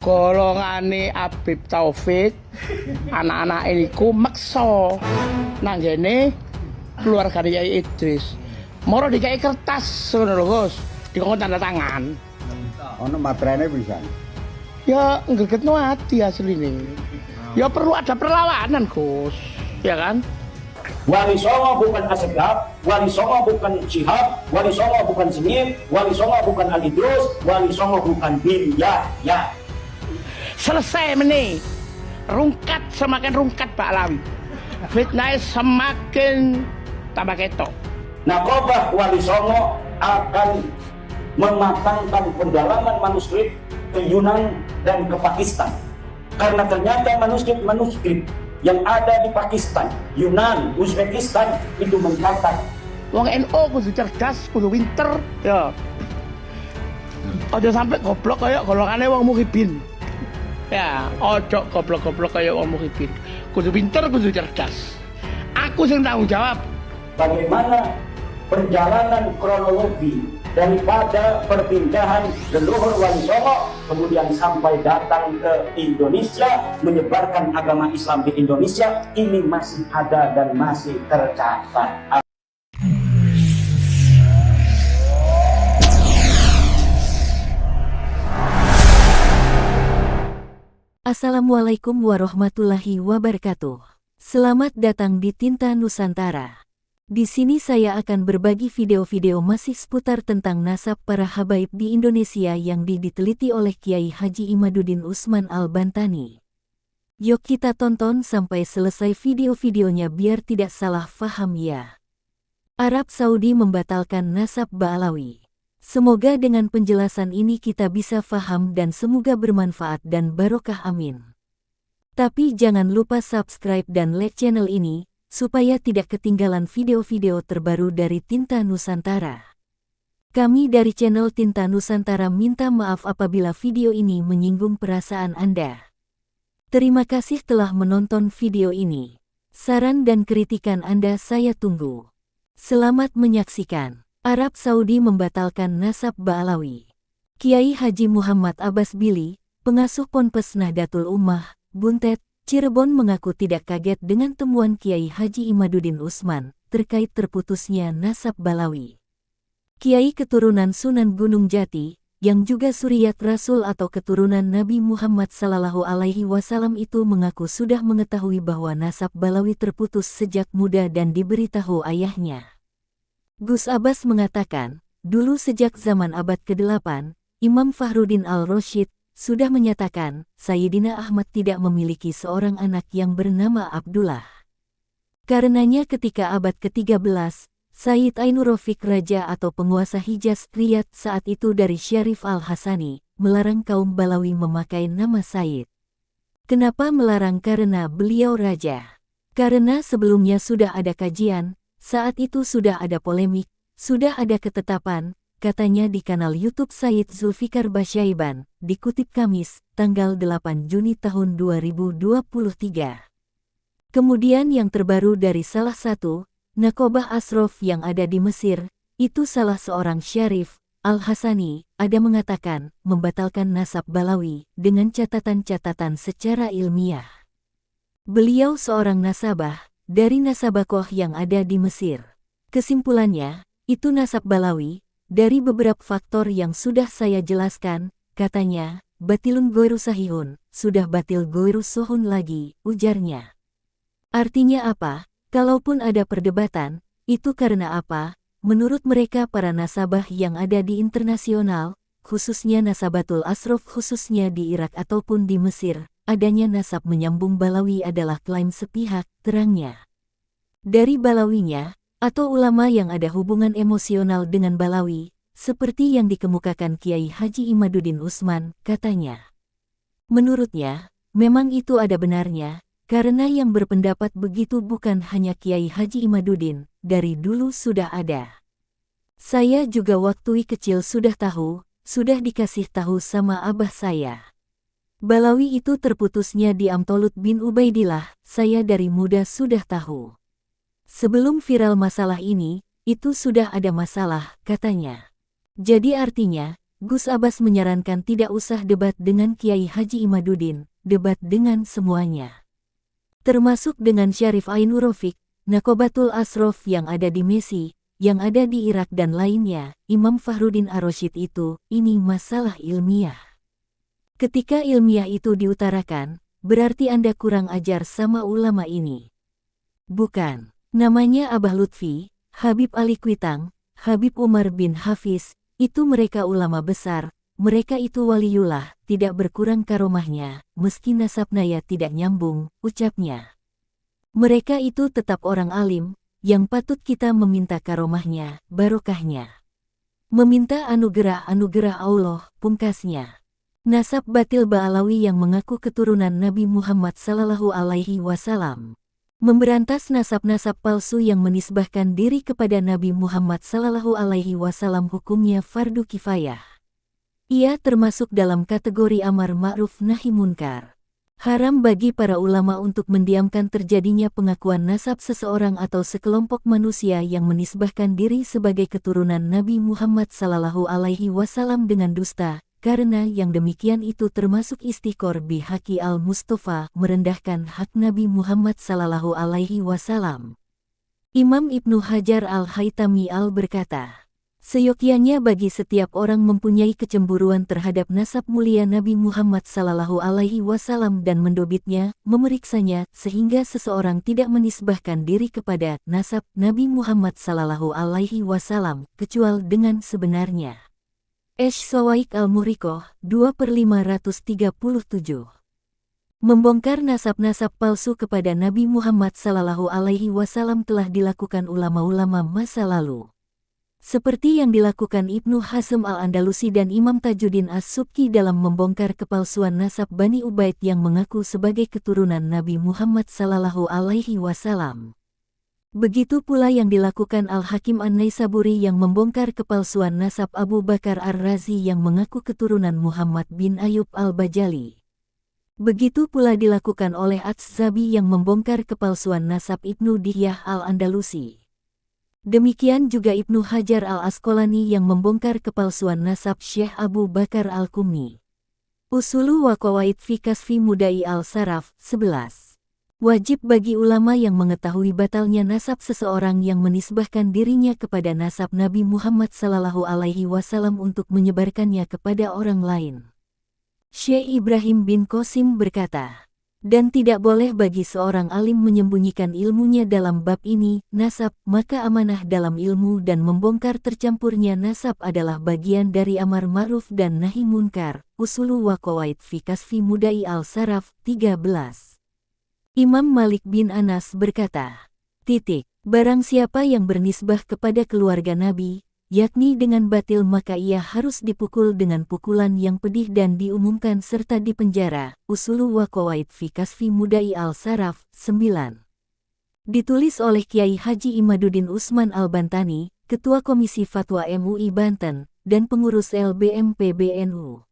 golongane Habib Taufik, anak-anak ini ku meksa nanggene keluarga Kyai Idris. Moro dikai kertas ngono lho, Gus. Dikon tanda tangan. Ono matrene bisa. Ya nggegetno ati asline. Ya perlu ada perlawanan, Gus. Ya kan? Wali Songo bukan Asegaf, Wali Songo bukan Syihab, Wali Songo bukan Semir, Wali Songo bukan Ali Idrus, Wali Songo bukan Bin. Ya. Selesai meneh. Rungkat semakin rungkat Pak Alawi. Fitnah semakin tambah ketok. Nakobah Wali Songo akan mematangkan pendalaman manuskrip ke Yunan dan ke Pakistan. Karena ternyata manuskrip yang ada di Pakistan, Yunan, Uzbekistan itu mencatat Wong NU kudu cerdas, kudu pinter, ya. Aja sampai goblok kayak golongane wong muhibin. Ya, ojo goblok-goblok kayak wong muhibin. Kudu pinter, kudu cerdas. Aku sing tanggung jawab. bagaimana perjalanan kronologi daripada perpindahan leluhur Wali Songo kemudian sampai datang ke Indonesia menyebarkan agama Islam di Indonesia. Ini masih ada dan masih tercatat. Assalamualaikum warahmatullahi wabarakatuh. Selamat datang di Tinta Nusantara. Di sini saya akan berbagi video-video masih seputar tentang nasab para habaib di Indonesia yang diteliti oleh Kiai Haji Imaduddin Usman Al-Bantani. Yuk kita tonton sampai selesai video-videonya biar tidak salah faham ya. Arab Saudi membatalkan nasab Ba'alawi. Semoga dengan penjelasan ini kita bisa faham dan semoga bermanfaat dan barokah amin. Tapi jangan lupa subscribe dan like channel ini, supaya tidak ketinggalan video-video terbaru dari Tinta Nusantara. Kami dari channel Tinta Nusantara minta maaf apabila video ini menyinggung perasaan Anda. Terima kasih telah menonton video ini. Saran dan kritikan Anda saya tunggu. Selamat menyaksikan. Arab Saudi membatalkan nasab Ba'alawi. Kiai Haji Muhammad Abbas Bili, pengasuh Ponpes Nahdlatul Ummah, Buntet, Cirebon mengaku tidak kaget dengan temuan Kiai Haji Imaduddin Usman terkait terputusnya nasab Ba'alawi. Kiai keturunan Sunan Gunung Jati, yang juga suriat Rasul atau keturunan Nabi Muhammad SAW itu mengaku sudah mengetahui bahwa nasab Ba'alawi terputus sejak muda dan diberitahu ayahnya. Gus Abbas mengatakan, dulu sejak zaman abad ke-8, Imam Fakhruddin Al-Rasyid sudah menyatakan, Sayyidina Ahmad tidak memiliki seorang anak yang bernama Abdullah. Karenanya ketika abad ke-13, Sayyid Ainur Rafiq Raja atau penguasa Hijaz Riyadh saat itu dari Syarif Al-Hasani, melarang kaum Ba'alawi memakai nama Sayyid. Kenapa melarang? Karena beliau raja. Karena sebelumnya sudah ada kajian, saat itu sudah ada polemik, sudah ada ketetapan, katanya di kanal YouTube Sayyid Zulfikar Basyaiban, dikutip Kamis, tanggal 8 Juni tahun 2023. Kemudian yang terbaru dari salah satu, Nakobah Asrof yang ada di Mesir, itu salah seorang Syarif, Al-Hasani, ada mengatakan, membatalkan nasab Ba'alawi, dengan catatan-catatan secara ilmiah. Beliau seorang nasabah, dari nasabakoh yang ada di Mesir. Kesimpulannya, itu nasab Ba'alawi, dari beberapa faktor yang sudah saya jelaskan, katanya, batilun goiru sahihun, sudah batil goiru sohun lagi, ujarnya. Artinya apa? Kalaupun ada perdebatan, itu karena apa? Menurut mereka para nasabah yang ada di internasional, khususnya nasabatul asrof khususnya di Irak ataupun di Mesir, adanya nasab menyambung Ba'alawi adalah klaim sepihak, terangnya. Dari Ba'alawinya, atau ulama yang ada hubungan emosional dengan Ba'alawi, seperti yang dikemukakan Kiai Haji Imaduddin Usman, katanya. Menurutnya, memang itu ada benarnya, karena yang berpendapat begitu bukan hanya Kiai Haji Imaduddin, dari dulu sudah ada. Saya juga waktu kecil sudah tahu, sudah dikasih tahu sama abah saya. Ba'alawi itu terputusnya di Amtolut bin Ubaidillah, saya dari muda sudah tahu. Sebelum viral masalah ini, itu sudah ada masalah, katanya. Jadi artinya, Gus Abbas menyarankan tidak usah debat dengan Kiai Haji Imaduddin, debat dengan semuanya. Termasuk dengan Syarif Ainur Rafiq, Nakobatul Asrof yang ada di Messi, yang ada di Irak dan lainnya, Imam Fakhruddin Ar-Rasyid itu, ini masalah ilmiah. Ketika ilmiah itu diutarakan, berarti Anda kurang ajar sama ulama ini. Bukan. Namanya Abah Lutfi, Habib Ali Kuitang, Habib Umar bin Hafiz, itu mereka ulama besar, mereka itu waliullah, tidak berkurang karomahnya, meski nasabnya tidak nyambung, ucapnya. Mereka itu tetap orang alim, yang patut kita meminta karomahnya, barokahnya. Meminta anugerah-anugerah Allah, pungkasnya. Nasab batil Ba'alawi yang mengaku keturunan Nabi Muhammad SAW. Memberantas nasab-nasab palsu yang menisbahkan diri kepada Nabi Muhammad SAW hukumnya fardu kifayah. Ia termasuk dalam kategori amar ma'ruf nahi munkar. Haram bagi para ulama untuk mendiamkan terjadinya pengakuan nasab seseorang atau sekelompok manusia yang menisbahkan diri sebagai keturunan Nabi Muhammad SAW dengan dusta. Karena yang demikian itu termasuk istiqor bihaqi al-Mustafa, merendahkan hak Nabi Muhammad SAW. Imam Ibnu Hajar al-Haytami berkata, seyogyanya bagi setiap orang mempunyai kecemburuan terhadap nasab mulia Nabi Muhammad SAW dan mendobitnya, memeriksanya, sehingga seseorang tidak menisbahkan diri kepada nasab Nabi Muhammad SAW, kecuali dengan sebenarnya. Sawaik al-Muriqoh, 2/537. Membongkar nasab-nasab palsu kepada Nabi Muhammad SAW telah dilakukan ulama-ulama masa lalu. Seperti yang dilakukan Ibnu Hazm al-Andalusi dan Imam Tajuddin as-Subki dalam membongkar kepalsuan nasab Bani Ubaid yang mengaku sebagai keturunan Nabi Muhammad SAW. Begitu pula yang dilakukan Al-Hakim An-Naisaburi yang membongkar kepalsuan nasab Abu Bakar Ar-Razi yang mengaku keturunan Muhammad bin Ayub Al-Bajali. Begitu pula dilakukan oleh Ats-Zabi yang membongkar kepalsuan nasab Ibnu Dihyah Al-Andalusi. Demikian juga Ibnu Hajar Al-Asqalani yang membongkar kepalsuan nasab Syekh Abu Bakar Al-Qummi. Usulu wa Qawaid fi Kasfi Mudai Al-Saraf, 11. Wajib bagi ulama yang mengetahui batalnya nasab seseorang yang menisbahkan dirinya kepada nasab Nabi Muhammad SAW untuk menyebarkannya kepada orang lain. Syekh Ibrahim bin Qasim berkata, dan tidak boleh bagi seorang alim menyembunyikan ilmunya dalam bab ini, nasab, maka amanah dalam ilmu dan membongkar tercampurnya nasab adalah bagian dari amar ma'ruf dan nahi munkar. Usulu wa Qawaid fi Kasfi Mudai Al-Saraf, 13. Imam Malik bin Anas berkata, barang siapa yang bernisbah kepada keluarga Nabi, yakni dengan batil maka ia harus dipukul dengan pukulan yang pedih dan diumumkan serta dipenjara. Usulu wa Qawaid fi Kasfi Mudai Al-Saraf, 9. Ditulis oleh Kiai Haji Imaduddin Usman Al-Bantani, Ketua Komisi Fatwa MUI Banten, dan pengurus LBM PBNU.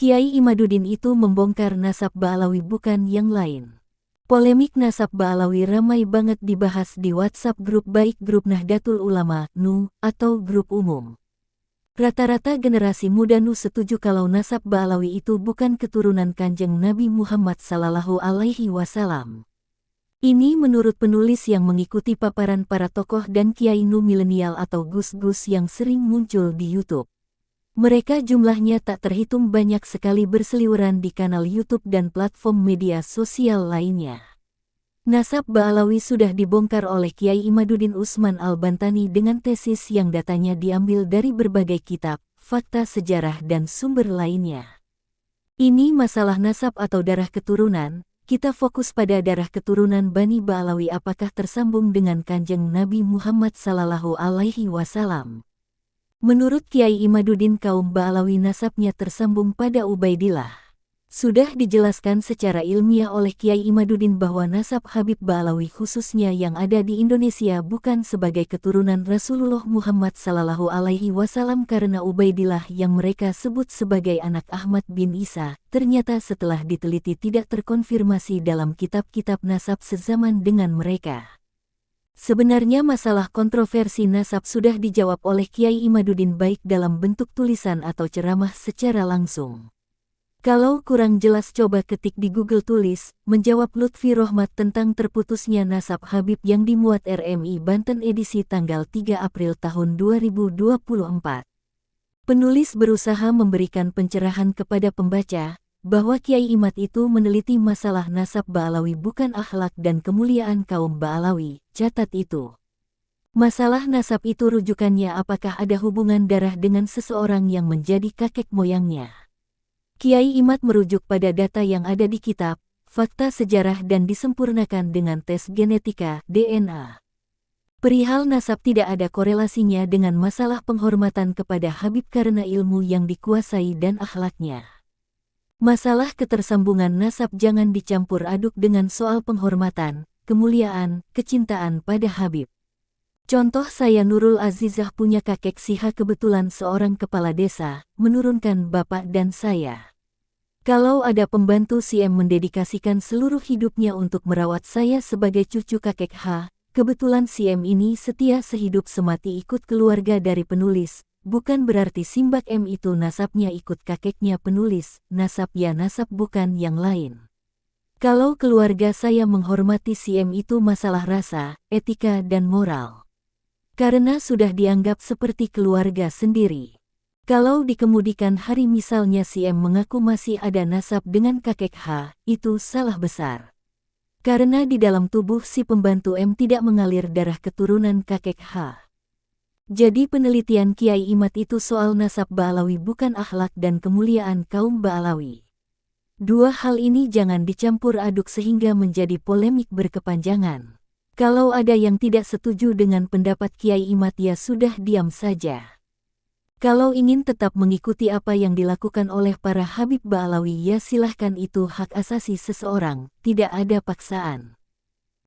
Kiai Imaduddin itu membongkar nasab Ba'alawi bukan yang lain. Polemik nasab Ba'alawi ramai banget dibahas di WhatsApp grup baik grup Nahdlatul Ulama, NU, atau grup umum. Rata-rata generasi muda NU setuju kalau nasab Ba'alawi itu bukan keturunan Kanjeng Nabi Muhammad SAW. Ini menurut penulis yang mengikuti paparan para tokoh dan kiai NU milenial atau gus-gus yang sering muncul di YouTube. Mereka jumlahnya tak terhitung banyak sekali berseliweran di kanal YouTube dan platform media sosial lainnya. Nasab Ba'alawi sudah dibongkar oleh Kiai Imaduddin Usman Al-Bantani dengan tesis yang datanya diambil dari berbagai kitab, fakta sejarah dan sumber lainnya. Ini masalah nasab atau darah keturunan, kita fokus pada darah keturunan Bani Ba'alawi apakah tersambung dengan Kanjeng Nabi Muhammad SAW. Menurut Kiai Imaduddin kaum Ba'alawi nasabnya tersambung pada Ubaidillah. Sudah dijelaskan secara ilmiah oleh Kiai Imaduddin bahwa nasab Habib Ba'alawi khususnya yang ada di Indonesia bukan sebagai keturunan Rasulullah Muhammad SAW karena Ubaidillah yang mereka sebut sebagai anak Ahmad bin Isa, ternyata setelah diteliti tidak terkonfirmasi dalam kitab-kitab nasab sezaman dengan mereka. Sebenarnya masalah kontroversi nasab sudah dijawab oleh Kiai Imaduddin baik dalam bentuk tulisan atau ceramah secara langsung. Kalau kurang jelas coba ketik di Google tulis, menjawab Lutfi Rohmat tentang terputusnya nasab Habib yang dimuat RMI Banten edisi tanggal 3 April tahun 2024. Penulis berusaha memberikan pencerahan kepada pembaca, bahwa Kiai Imad itu meneliti masalah nasab Ba'alawi bukan akhlak dan kemuliaan kaum Ba'alawi, catat itu. Masalah nasab itu rujukannya apakah ada hubungan darah dengan seseorang yang menjadi kakek moyangnya. Kiai Imad merujuk pada data yang ada di kitab, fakta sejarah dan disempurnakan dengan tes genetika, DNA. Perihal nasab tidak ada korelasinya dengan masalah penghormatan kepada Habib karena ilmu yang dikuasai dan akhlaknya. Masalah ketersambungan nasab jangan dicampur aduk dengan soal penghormatan, kemuliaan, kecintaan pada Habib. Contoh saya Nurul Azizah punya kakek Siha kebetulan seorang kepala desa, menurunkan bapak dan saya. Kalau ada pembantu CM mendedikasikan seluruh hidupnya untuk merawat saya sebagai cucu kakek H, kebetulan CM ini setia sehidup semati ikut keluarga dari penulis. Bukan berarti Simbak M itu nasabnya ikut kakeknya penulis, nasab ya nasab bukan yang lain. Kalau keluarga saya menghormati CM itu masalah rasa, etika dan moral. Karena sudah dianggap seperti keluarga sendiri. Kalau dikemudikan hari misalnya CM mengaku masih ada nasab dengan kakek H, itu salah besar. Karena di dalam tubuh si pembantu M tidak mengalir darah keturunan kakek H. Jadi penelitian Kiai Imad itu soal nasab Ba'alawi bukan akhlak dan kemuliaan kaum Ba'alawi. Dua hal ini jangan dicampur aduk sehingga menjadi polemik berkepanjangan. Kalau ada yang tidak setuju dengan pendapat Kiai Imad ya sudah diam saja. Kalau ingin tetap mengikuti apa yang dilakukan oleh para Habib Ba'alawi ya silahkan itu hak asasi seseorang, tidak ada paksaan.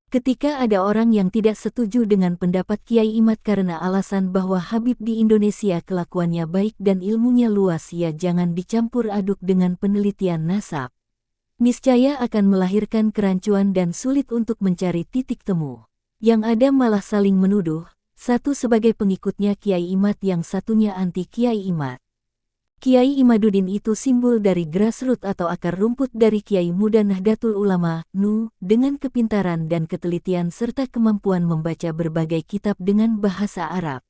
Ketika ada orang yang tidak setuju dengan pendapat Kiai Imad karena alasan bahwa Habib di Indonesia kelakuannya baik dan ilmunya luas ya jangan dicampur aduk dengan penelitian nasab. Niscaya akan melahirkan kerancuan dan sulit untuk mencari titik temu. Yang ada malah saling menuduh, satu sebagai pengikutnya Kiai Imad yang satunya anti Kiai Imad. Kiai Imaduddin itu simbol dari grassroots atau akar rumput dari Kiai Muda Nahdlatul Ulama, NU, dengan kepintaran dan ketelitian serta kemampuan membaca berbagai kitab dengan bahasa Arab.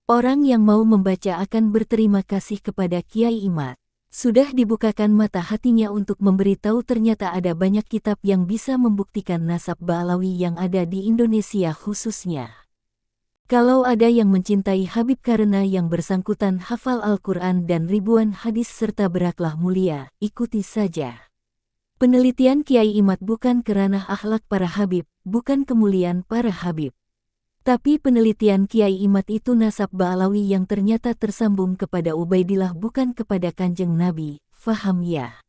Orang yang mau membaca akan berterima kasih kepada Kiai Imad. Sudah dibukakan mata hatinya untuk memberitahu ternyata ada banyak kitab yang bisa membuktikan nasab Ba'alawi yang ada di Indonesia khususnya. Kalau ada yang mencintai Habib karena yang bersangkutan hafal Al-Quran dan ribuan hadis serta berakhlak mulia, ikuti saja. Penelitian Kiai Imad bukan kerana akhlak para Habib, bukan kemuliaan para Habib. Tapi penelitian Kiai Imad itu nasab Ba'alawi yang ternyata tersambung kepada Ubaidillah bukan kepada Kanjeng Nabi, faham ya?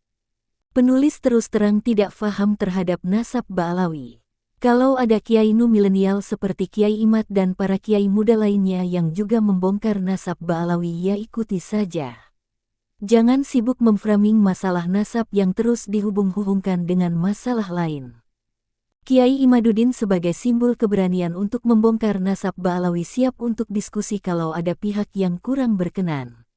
Penulis terus terang tidak faham terhadap nasab Ba'alawi. Kalau ada kiai nu milenial seperti Kiai Imad dan para kiai muda lainnya yang juga membongkar nasab Ba'alawi ya ikuti saja. Jangan sibuk memframing masalah nasab yang terus dihubung-hubungkan dengan masalah lain. Kiai Imaduddin sebagai simbol keberanian untuk membongkar nasab Ba'alawi siap untuk diskusi kalau ada pihak yang kurang berkenan.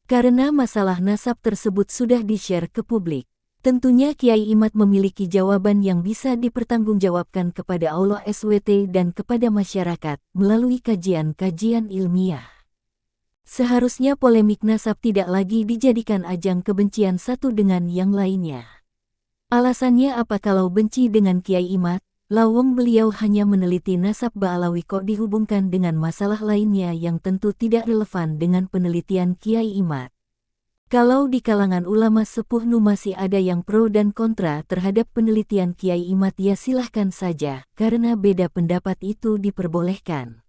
Karena masalah nasab tersebut sudah di-share ke publik. Tentunya Kiai Imad memiliki jawaban yang bisa dipertanggungjawabkan kepada Allah SWT dan kepada masyarakat melalui kajian-kajian ilmiah. Seharusnya polemik nasab tidak lagi dijadikan ajang kebencian satu dengan yang lainnya. Alasannya apa kalau benci dengan Kiai Imad? Lawang beliau hanya meneliti nasab Ba'alawi kok dihubungkan dengan masalah lainnya yang tentu tidak relevan dengan penelitian Kiai Imad. Kalau di kalangan ulama sepuh nu masih ada yang pro dan kontra terhadap penelitian Kiai Imad ya silahkan saja, karena beda pendapat itu diperbolehkan.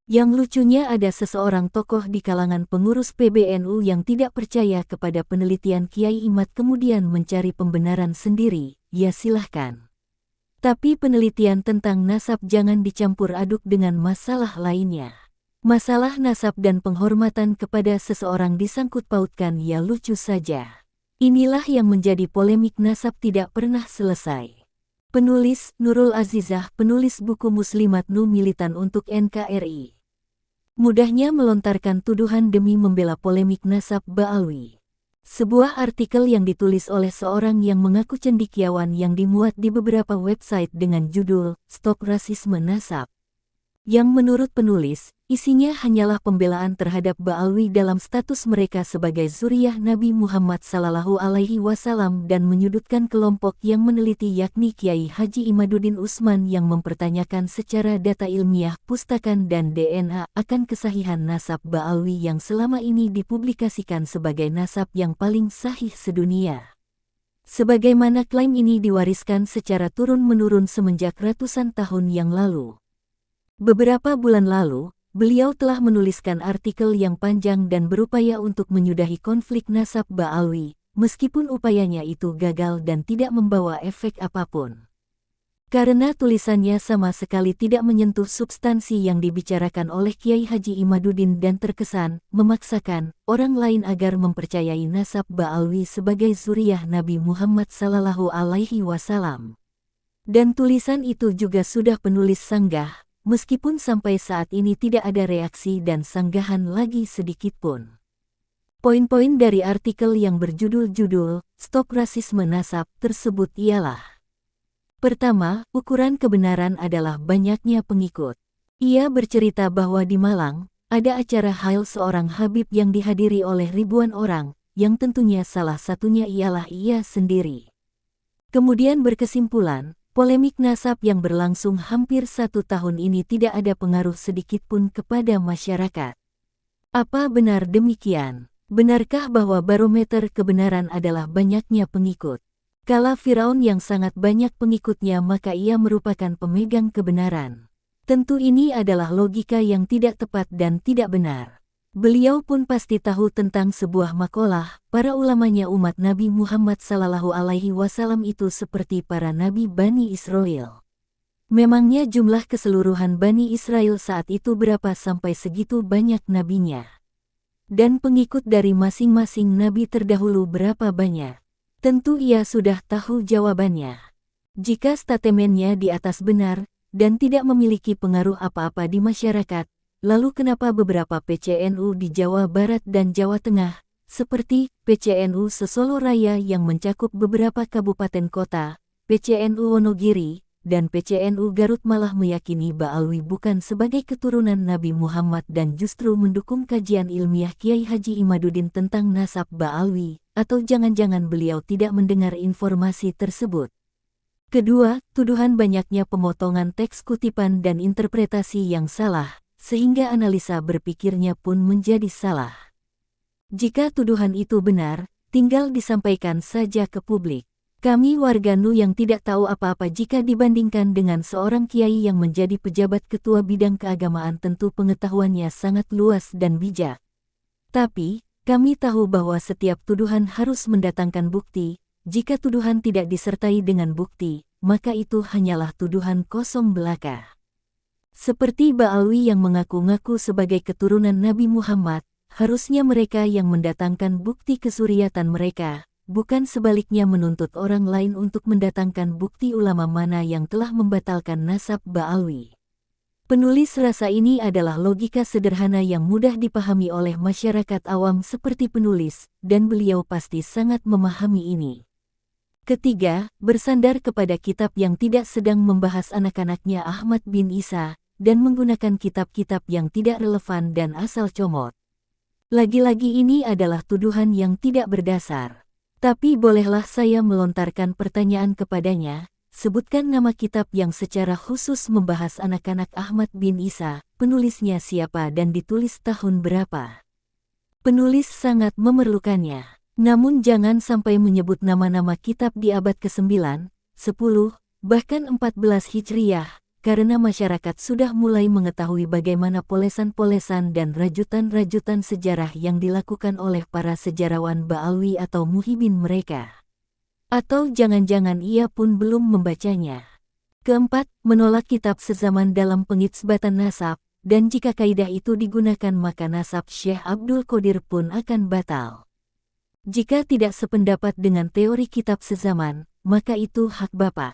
Yang lucunya ada seseorang tokoh di kalangan pengurus PBNU yang tidak percaya kepada penelitian Kiai Imad kemudian mencari pembenaran sendiri, ya silahkan. Tapi penelitian tentang nasab jangan dicampur aduk dengan masalah lainnya. Masalah nasab dan penghormatan kepada seseorang disangkut pautkan ya lucu saja. Inilah yang menjadi polemik nasab tidak pernah selesai. Penulis Nurul Azizah, penulis buku Muslimat Nu militan untuk NKRI. Mudahnya melontarkan tuduhan demi membela polemik nasab Ba'alwi. Sebuah artikel yang ditulis oleh seorang yang mengaku cendekiawan yang dimuat di beberapa website dengan judul "Stop Rasisme Nasab", yang menurut penulis, isinya hanyalah pembelaan terhadap Ba'alwi dalam status mereka sebagai zuriyah Nabi Muhammad SAW dan menyudutkan kelompok yang meneliti yakni Kiai Haji Imaduddin Usman yang mempertanyakan secara data ilmiah, pustakan dan DNA akan kesahihan nasab Ba'alwi yang selama ini dipublikasikan sebagai nasab yang paling sahih sedunia. Sebagaimana klaim ini diwariskan secara turun-menurun semenjak ratusan tahun yang lalu. Beberapa bulan lalu, beliau telah menuliskan artikel yang panjang dan berupaya untuk menyudahi konflik nasab Ba'alwi, meskipun upayanya itu gagal dan tidak membawa efek apapun. Karena tulisannya sama sekali tidak menyentuh substansi yang dibicarakan oleh Kiai Haji Imaduddin dan terkesan memaksakan orang lain agar mempercayai nasab Ba'alwi sebagai zuriyah Nabi Muhammad SAW. Dan tulisan itu juga sudah penulis sanggah, meskipun sampai saat ini tidak ada reaksi dan sanggahan lagi sedikitpun. Poin-poin dari artikel yang berjudul "Stop Rasisme Nasab" tersebut ialah: pertama, ukuran kebenaran adalah banyaknya pengikut. Ia bercerita bahwa di Malang, ada acara hail seorang Habib yang dihadiri oleh ribuan orang, yang tentunya salah satunya ialah ia sendiri. Kemudian berkesimpulan, polemik nasab yang berlangsung hampir 1 tahun ini tidak ada pengaruh sedikitpun kepada masyarakat. Apa benar demikian? Benarkah bahwa barometer kebenaran adalah banyaknya pengikut? Kala Firaun yang sangat banyak pengikutnya maka ia merupakan pemegang kebenaran. Tentu ini adalah logika yang tidak tepat dan tidak benar. Beliau pun pasti tahu tentang sebuah makalah, para ulamanya umat Nabi Muhammad SAW itu seperti para nabi Bani Israel. Memangnya jumlah keseluruhan Bani Israel saat itu berapa sampai segitu banyak nabinya? Dan pengikut dari masing-masing nabi terdahulu berapa banyak? Tentu ia sudah tahu jawabannya. Jika statementnya di atas benar, dan tidak memiliki pengaruh apa-apa di masyarakat, lalu kenapa beberapa PCNU di Jawa Barat dan Jawa Tengah, seperti PCNU Sesolo Raya yang mencakup beberapa kabupaten kota, PCNU Wonogiri, dan PCNU Garut malah meyakini Ba'alwi bukan sebagai keturunan Nabi Muhammad dan justru mendukung kajian ilmiah Kiai Haji Imaduddin tentang nasab Ba'alwi, atau jangan-jangan beliau tidak mendengar informasi tersebut. Kedua, tuduhan banyaknya pemotongan teks kutipan dan interpretasi yang salah, sehingga analisa berpikirnya pun menjadi salah. Jika tuduhan itu benar, tinggal disampaikan saja ke publik. Kami warga NU yang tidak tahu apa-apa jika dibandingkan dengan seorang kiai yang menjadi pejabat ketua bidang keagamaan tentu pengetahuannya sangat luas dan bijak. Tapi, kami tahu bahwa setiap tuduhan harus mendatangkan bukti. Jika tuduhan tidak disertai dengan bukti, maka itu hanyalah tuduhan kosong belaka. Seperti Ba'alwi yang mengaku-ngaku sebagai keturunan Nabi Muhammad, harusnya mereka yang mendatangkan bukti kesuriatan mereka, bukan sebaliknya menuntut orang lain untuk mendatangkan bukti ulama mana yang telah membatalkan nasab Ba'alwi. Penulis rasa ini adalah logika sederhana yang mudah dipahami oleh masyarakat awam seperti penulis, dan beliau pasti sangat memahami ini. Ketiga, bersandar kepada kitab yang tidak sedang membahas anak-anaknya Ahmad bin Isa, dan menggunakan kitab-kitab yang tidak relevan dan asal comot. Lagi-lagi ini adalah tuduhan yang tidak berdasar. Tapi bolehlah saya melontarkan pertanyaan kepadanya, sebutkan nama kitab yang secara khusus membahas anak-anak Ahmad bin Isa, penulisnya siapa dan ditulis tahun berapa. Penulis sangat memerlukannya. Namun jangan sampai menyebut nama-nama kitab di abad ke-9, 10, bahkan 14 Hijriyah, karena masyarakat sudah mulai mengetahui bagaimana polesan-polesan dan rajutan-rajutan sejarah yang dilakukan oleh para sejarawan Ba'alwi atau muhibin mereka. Atau jangan-jangan ia pun belum membacanya. Keempat, menolak kitab sezaman dalam pengitsbatan nasab, dan jika kaidah itu digunakan maka nasab Syekh Abdul Qadir pun akan batal. Jika tidak sependapat dengan teori kitab sezaman, maka itu hak Bapak.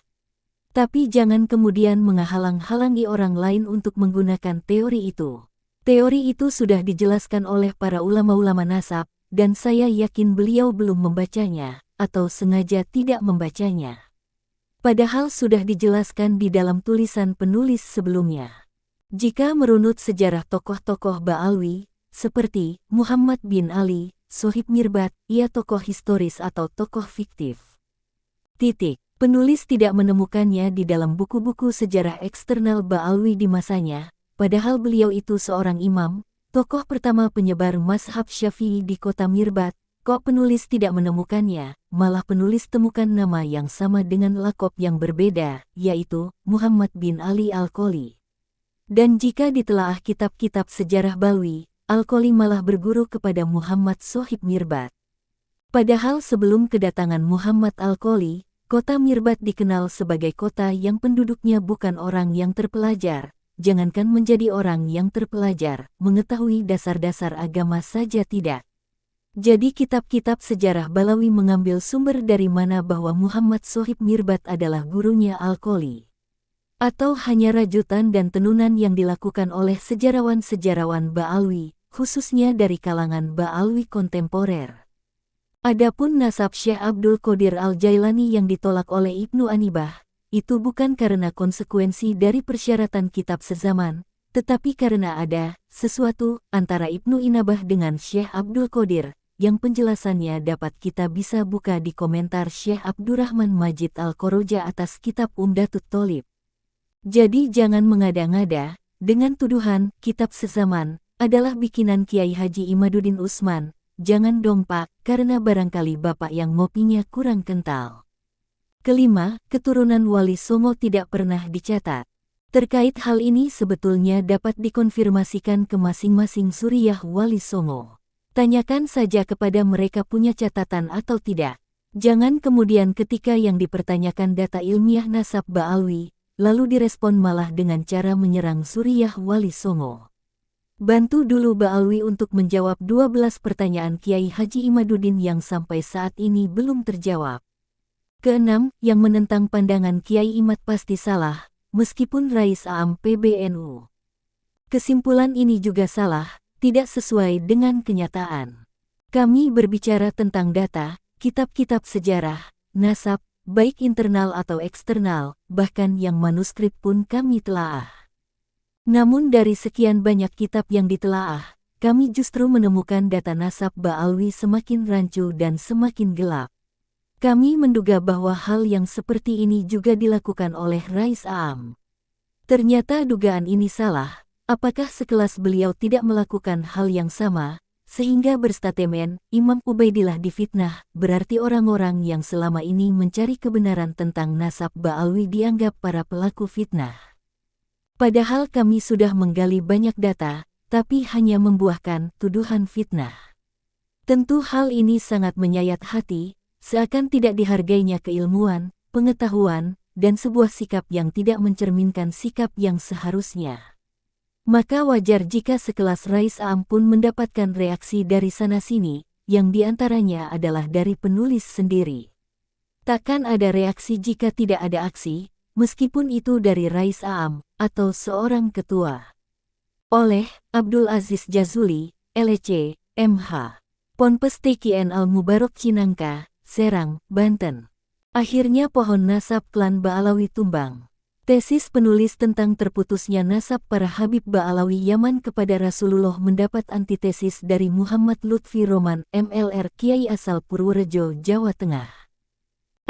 Tapi jangan kemudian menghalang-halangi orang lain untuk menggunakan teori itu. Teori itu sudah dijelaskan oleh para ulama-ulama nasab, dan saya yakin beliau belum membacanya, atau sengaja tidak membacanya. Padahal sudah dijelaskan di dalam tulisan penulis sebelumnya. Jika merunut sejarah tokoh-tokoh Ba'alwi, seperti Muhammad bin Ali, Sohib Mirbat, ia tokoh historis atau tokoh fiktif. Penulis tidak menemukannya di dalam buku-buku sejarah eksternal Ba'alwi di masanya, padahal beliau itu seorang imam, tokoh pertama penyebar mazhab Syafi'i di kota Mirbat. Kok penulis tidak menemukannya, malah penulis temukan nama yang sama dengan lakop yang berbeda, yaitu Muhammad bin Ali Al-Qoli. Dan jika ditelaah kitab-kitab sejarah Balwi, Al-Qoli malah berguru kepada Muhammad Sohib Mirbat. Padahal sebelum kedatangan Muhammad Al-Qoli, kota Mirbat dikenal sebagai kota yang penduduknya bukan orang yang terpelajar, jangankan menjadi orang yang terpelajar, mengetahui dasar-dasar agama saja tidak. Jadi kitab-kitab sejarah Balawi mengambil sumber dari mana bahwa Muhammad Sohib Mirbat adalah gurunya Al-Qoli. Atau hanya rajutan dan tenunan yang dilakukan oleh sejarawan-sejarawan Ba'alwi, khususnya dari kalangan Ba'alwi kontemporer. Adapun nasab Syekh Abdul Qadir Al-Jailani yang ditolak oleh Ibnu Anibah, itu bukan karena konsekuensi dari persyaratan kitab sezaman, tetapi karena ada sesuatu antara Ibnu Inabah dengan Syekh Abdul Qadir, yang penjelasannya dapat kita bisa buka di komentar Syekh Abdurrahman Majid Al-Qoroja atas kitab Umdatut Tholib. Jadi jangan mengada-ngada, dengan tuduhan kitab sezaman adalah bikinan Kiai Haji Imaduddin Usman, jangan dong Pak, karena barangkali Bapak yang ngopinya kurang kental. Kelima, keturunan Wali Songo tidak pernah dicatat. Terkait hal ini sebetulnya dapat dikonfirmasikan ke masing-masing Suriyah Wali Songo. Tanyakan saja kepada mereka punya catatan atau tidak. Jangan kemudian ketika yang dipertanyakan data ilmiah nasab Ba'alwi, lalu direspon malah dengan cara menyerang Suriyah Wali Songo. Bantu dulu Ba'alwi untuk menjawab 12 pertanyaan Kiai Haji Imaduddin yang sampai saat ini belum terjawab. Keenam, yang menentang pandangan Kiai Imad pasti salah, meskipun Rais Am PBNU. Kesimpulan ini juga salah, tidak sesuai dengan kenyataan. Kami berbicara tentang data, kitab-kitab sejarah, nasab, baik internal atau eksternal, bahkan yang manuskrip pun kami telaah. Namun dari sekian banyak kitab yang ditelaah, kami justru menemukan data nasab Ba'alwi semakin rancu dan semakin gelap. Kami menduga bahwa hal yang seperti ini juga dilakukan oleh Rais Am. Ternyata dugaan ini salah. Apakah sekelas beliau tidak melakukan hal yang sama, sehingga berstatemen, Imam Ubaidillah difitnah, berarti orang-orang yang selama ini mencari kebenaran tentang nasab Ba'alwi dianggap para pelaku fitnah. Padahal kami sudah menggali banyak data, tapi hanya membuahkan tuduhan fitnah. Tentu hal ini sangat menyayat hati, seakan tidak dihargainya keilmuan, pengetahuan, dan sebuah sikap yang tidak mencerminkan sikap yang seharusnya. Maka wajar jika sekelas Rais Am pun mendapatkan reaksi dari sana-sini, yang diantaranya adalah dari penulis sendiri. Takkan ada reaksi jika tidak ada aksi, meskipun itu dari Rais Am, atau seorang ketua. Oleh Abdul Aziz Jazuli, LC, MH. Ponpes TKN Al-Mubarak Cinangka, Serang, Banten. Akhirnya pohon nasab klan Ba'alawi tumbang. Tesis penulis tentang terputusnya nasab para Habib Ba'alawi Yaman kepada Rasulullah mendapat antitesis dari Muhammad Lutfi Roman, MLR, Kiai asal Purworejo, Jawa Tengah.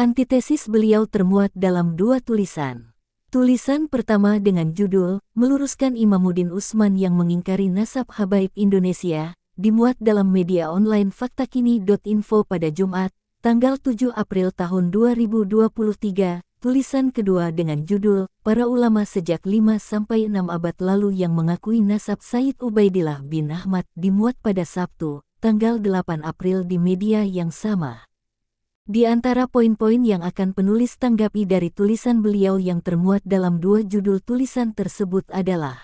Antitesis beliau termuat dalam 2 tulisan. Tulisan pertama dengan judul, Meluruskan Imamuddin Usman yang Mengingkari Nasab Habaib Indonesia, dimuat dalam media online faktakini.info pada Jumat, tanggal 7 April tahun 2023. Tulisan kedua dengan judul, Para Ulama Sejak 5-6 Abad Lalu yang Mengakui Nasab Sayyid Ubaidillah bin Ahmad, dimuat pada Sabtu, tanggal 8 April di media yang sama. Di antara poin-poin yang akan penulis tanggapi dari tulisan beliau yang termuat dalam 2 judul tulisan tersebut adalah: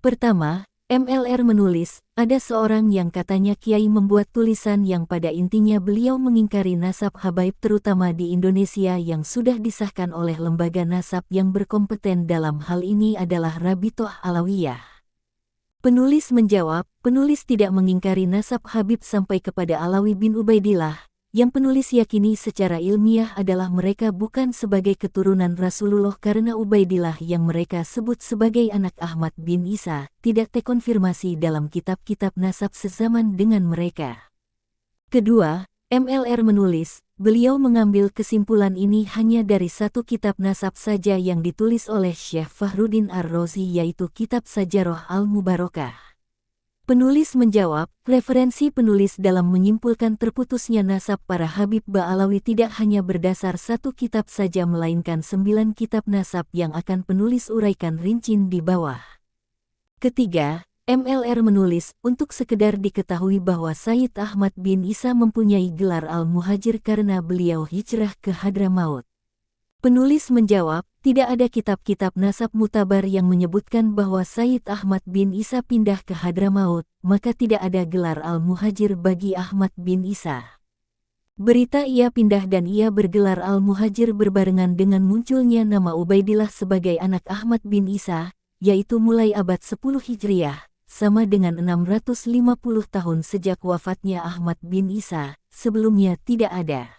pertama, MLR menulis, ada seorang yang katanya kiai membuat tulisan yang pada intinya beliau mengingkari nasab habaib terutama di Indonesia yang sudah disahkan oleh lembaga nasab yang berkompeten dalam hal ini adalah Rabitoh Alawiyah. Penulis menjawab, penulis tidak mengingkari nasab Habib sampai kepada Alawi bin Ubaidillah. Yang penulis yakini secara ilmiah adalah mereka bukan sebagai keturunan Rasulullah karena Ubaidillah yang mereka sebut sebagai anak Ahmad bin Isa, tidak terkonfirmasi dalam kitab-kitab nasab sezaman dengan mereka. Kedua, MLR menulis, beliau mengambil kesimpulan ini hanya dari satu kitab nasab saja yang ditulis oleh Syekh Fahruddin Ar-Razi yaitu Kitab Sajarah Al-Mubarakah. Penulis menjawab, referensi penulis dalam menyimpulkan terputusnya nasab para Habib Ba'alawi tidak hanya berdasar satu kitab saja melainkan 9 kitab nasab yang akan penulis uraikan rinci di bawah. Ketiga, MLR menulis, untuk sekedar diketahui bahwa Sayyid Ahmad bin Isa mempunyai gelar Al-Muhajir karena beliau hijrah ke Hadramaut. Penulis menjawab, tidak ada kitab-kitab nasab mutabar yang menyebutkan bahwa Sayyid Ahmad bin Isa pindah ke Hadramaut, maka tidak ada gelar Al-Muhajir bagi Ahmad bin Isa. Berita ia pindah dan ia bergelar Al-Muhajir berbarengan dengan munculnya nama Ubaidillah sebagai anak Ahmad bin Isa, yaitu mulai abad 10 Hijriah, sama dengan 650 tahun sejak wafatnya Ahmad bin Isa, sebelumnya tidak ada.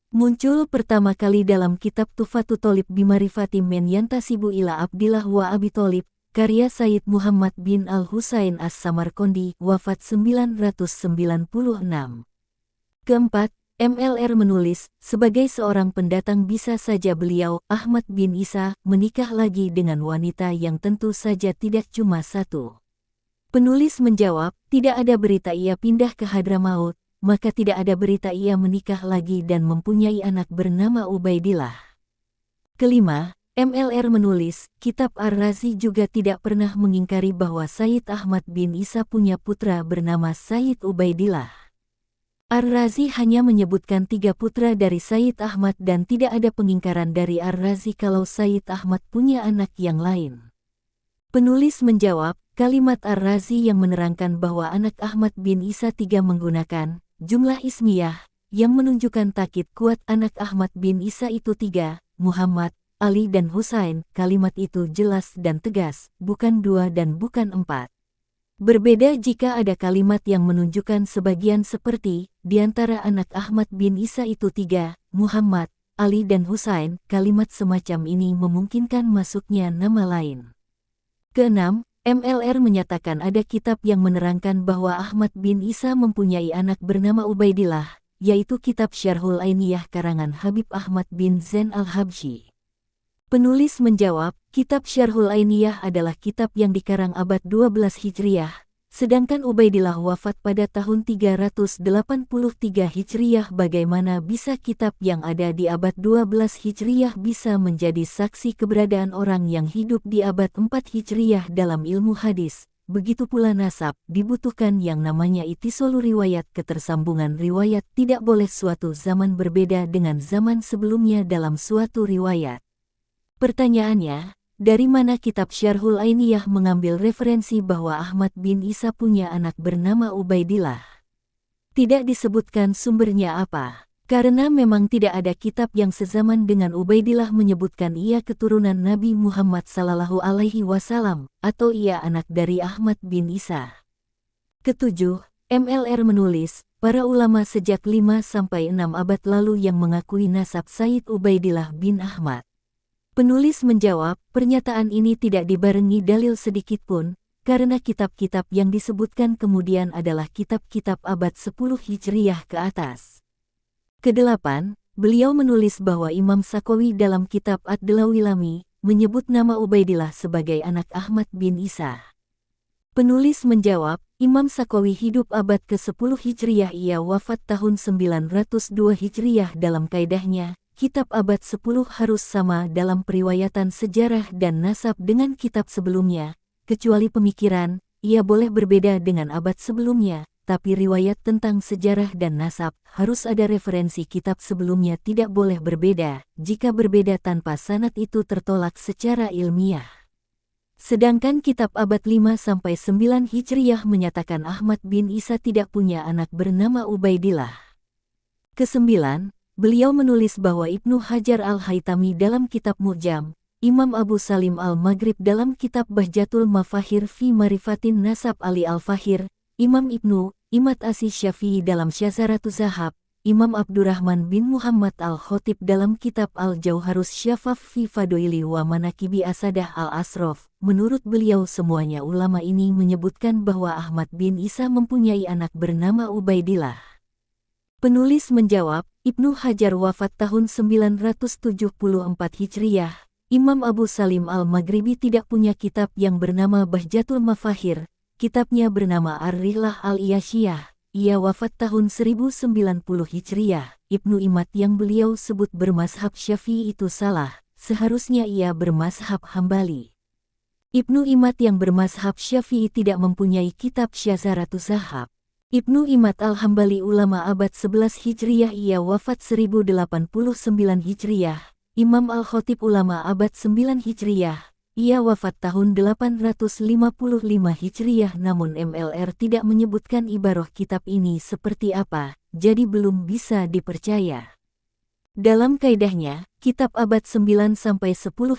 Muncul pertama kali dalam kitab Tuhfatu Tholib Bimarifati Men Yantasibu ila Abdillah wa Abi Tholib, karya Sayyid Muhammad bin Al-Husain As-Samarqandi, wafat 996. Keempat, MLR menulis, sebagai seorang pendatang bisa saja beliau, Ahmad bin Isa, menikah lagi dengan wanita yang tentu saja tidak cuma satu. Penulis menjawab, tidak ada berita ia pindah ke Hadramaut, maka tidak ada berita ia menikah lagi dan mempunyai anak bernama Ubaidillah. Kelima, MLR menulis, kitab Ar-Razi juga tidak pernah mengingkari bahwa Sayyid Ahmad bin Isa punya putra bernama Sayyid Ubaidillah. Ar-Razi hanya menyebutkan 3 putra dari Sayyid Ahmad dan tidak ada pengingkaran dari Ar-Razi kalau Sayyid Ahmad punya anak yang lain. Penulis menjawab, kalimat Ar-Razi yang menerangkan bahwa anak Ahmad bin Isa 3 menggunakan jumlah ismiyah, yang menunjukkan takkid kuat anak Ahmad bin Isa itu 3, Muhammad, Ali dan Husain, kalimat itu jelas dan tegas, bukan 2 dan bukan 4. Berbeda jika ada kalimat yang menunjukkan sebagian seperti, di antara anak Ahmad bin Isa itu 3, Muhammad, Ali dan Husain, kalimat semacam ini memungkinkan masuknya nama lain. Keenam, MLR menyatakan ada kitab yang menerangkan bahwa Ahmad bin Isa mempunyai anak bernama Ubaidillah, yaitu kitab Syarhul Ainiyah karangan Habib Ahmad bin Zain al-Habsyi. Penulis menjawab, kitab Syarhul Ainiyah adalah kitab yang dikarang abad 12 Hijriah, sedangkan Ubaidillah wafat pada tahun 383 Hijriah. Bagaimana bisa kitab yang ada di abad 12 Hijriah bisa menjadi saksi keberadaan orang yang hidup di abad 4 Hijriah dalam ilmu hadis? Begitu pula nasab, dibutuhkan yang namanya itisolu riwayat. Ketersambungan riwayat tidak boleh suatu zaman berbeda dengan zaman sebelumnya dalam suatu riwayat. Pertanyaannya, dari mana kitab Syarhul Ainiyah mengambil referensi bahwa Ahmad bin Isa punya anak bernama Ubaidillah? Tidak disebutkan sumbernya apa, karena memang tidak ada kitab yang sezaman dengan Ubaidillah menyebutkan ia keturunan Nabi Muhammad SAW, atau ia anak dari Ahmad bin Isa. Ketujuh, MLR menulis, para ulama sejak 5-6 abad lalu yang mengakui nasab Sayyid Ubaidillah bin Ahmad. Penulis menjawab, pernyataan ini tidak dibarengi dalil sedikitpun, karena kitab-kitab yang disebutkan kemudian adalah kitab-kitab abad 10 Hijriah ke atas. Kedelapan, beliau menulis bahwa Imam Sakawi dalam kitab Ad-Dalawilami menyebut nama Ubaidillah sebagai anak Ahmad bin Isa. Penulis menjawab, Imam Sakawi hidup abad ke-10 Hijriah, ia wafat tahun 902 Hijriah. Dalam kaidahnya, kitab abad 10 harus sama dalam periwayatan sejarah dan nasab dengan kitab sebelumnya, kecuali pemikiran, ia boleh berbeda dengan abad sebelumnya, tapi riwayat tentang sejarah dan nasab harus ada referensi kitab sebelumnya tidak boleh berbeda, jika berbeda tanpa sanad itu tertolak secara ilmiah. Sedangkan kitab abad 5-9 Hijriyah menyatakan Ahmad bin Isa tidak punya anak bernama Ubaidillah. Kesembilan, beliau menulis bahwa Ibnu Hajar al-Haytami dalam kitab Mu'jam, Imam Abu Salim al-Maghrib dalam kitab Bahjatul Mafahir fi Marifatin Nasab Ali al-Fahir, Imam Ibnu Imad Asy-Syafi'i dalam Syazaratuz Zahab, Imam Abdurrahman bin Muhammad al-Khotib dalam kitab Al-Jauharus Syafaf fi Fadoili wa Manakibi Asadah al-Asraf. Menurut beliau semuanya ulama ini menyebutkan bahwa Ahmad bin Isa mempunyai anak bernama Ubaidillah. Penulis menjawab, Ibnu Hajar wafat tahun 974 Hijriyah. Imam Abu Salim al-Maghribi tidak punya kitab yang bernama Bahjatul Mafahir. Kitabnya bernama Ar-Rihlah al-Iyashiyah. Ia wafat tahun 1090 Hijriyah. Ibnu Imad yang beliau sebut bermazhab Syafi'i itu salah, seharusnya ia bermazhab Hambali. Ibnu Imad yang bermazhab Syafi'i tidak mempunyai kitab Syazaratuz Zahab. Ibnu Imad al-Hambali ulama abad 11 Hijriyah, ia wafat 1089 Hijriyah. Imam al-Khotib ulama abad 9 Hijriyah. Ia wafat tahun 855 Hijriyah, namun MLR tidak menyebutkan ibarah kitab ini seperti apa, jadi belum bisa dipercaya. Dalam kaidahnya, kitab abad 9-10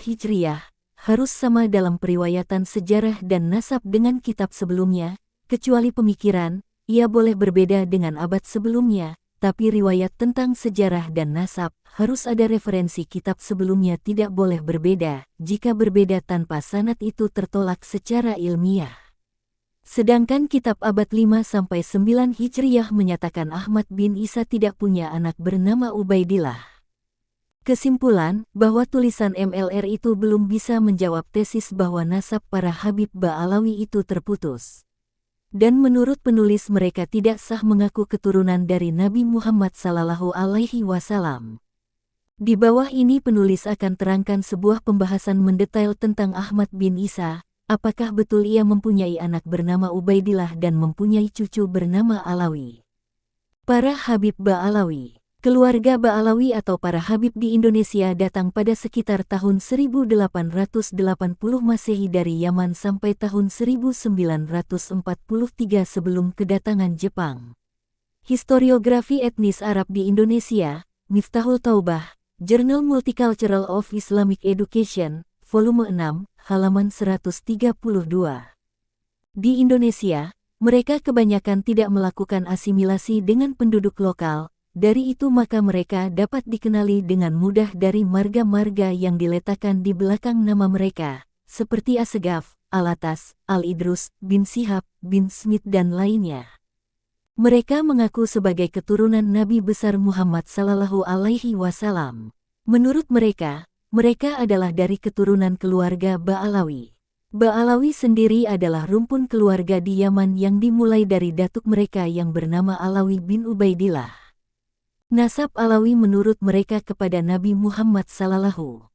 Hijriyah harus sama dalam periwayatan sejarah dan nasab dengan kitab sebelumnya, kecuali pemikiran, ia boleh berbeda dengan abad sebelumnya, tapi riwayat tentang sejarah dan nasab harus ada referensi kitab sebelumnya, tidak boleh berbeda. Jika berbeda tanpa sanad itu tertolak secara ilmiah. Sedangkan kitab abad 5-9 Hijriyah menyatakan Ahmad bin Isa tidak punya anak bernama Ubaidillah. Kesimpulan, bahwa tulisan MLR itu belum bisa menjawab tesis bahwa nasab para Habib Ba'alawi itu terputus. Dan menurut penulis mereka tidak sah mengaku keturunan dari Nabi Muhammad SAW. Di bawah ini penulis akan terangkan sebuah pembahasan mendetail tentang Ahmad bin Isa, apakah betul ia mempunyai anak bernama Ubaidillah dan mempunyai cucu bernama Alawi. Para Habib Ba'alawi. Keluarga Ba'alawi atau para Habib di Indonesia datang pada sekitar tahun 1880 Masehi dari Yaman sampai tahun 1943 sebelum kedatangan Jepang. Historiografi etnis Arab di Indonesia, Miftahul Taubah, Journal Multicultural of Islamic Education, volume 6, halaman 132. Di Indonesia, mereka kebanyakan tidak melakukan asimilasi dengan penduduk lokal. Dari itu maka mereka dapat dikenali dengan mudah dari marga-marga yang diletakkan di belakang nama mereka, seperti Assegaf, Alatas, Al-Idrus, bin Syihab, bin Smith dan lainnya. Mereka mengaku sebagai keturunan Nabi besar Muhammad SAW. Menurut mereka, mereka adalah dari keturunan keluarga Ba'alawi. Ba'alawi sendiri adalah rumpun keluarga di Yaman yang dimulai dari datuk mereka yang bernama Alawi bin Ubaidillah. Nasab Alawi menurut mereka kepada Nabi Muhammad SAW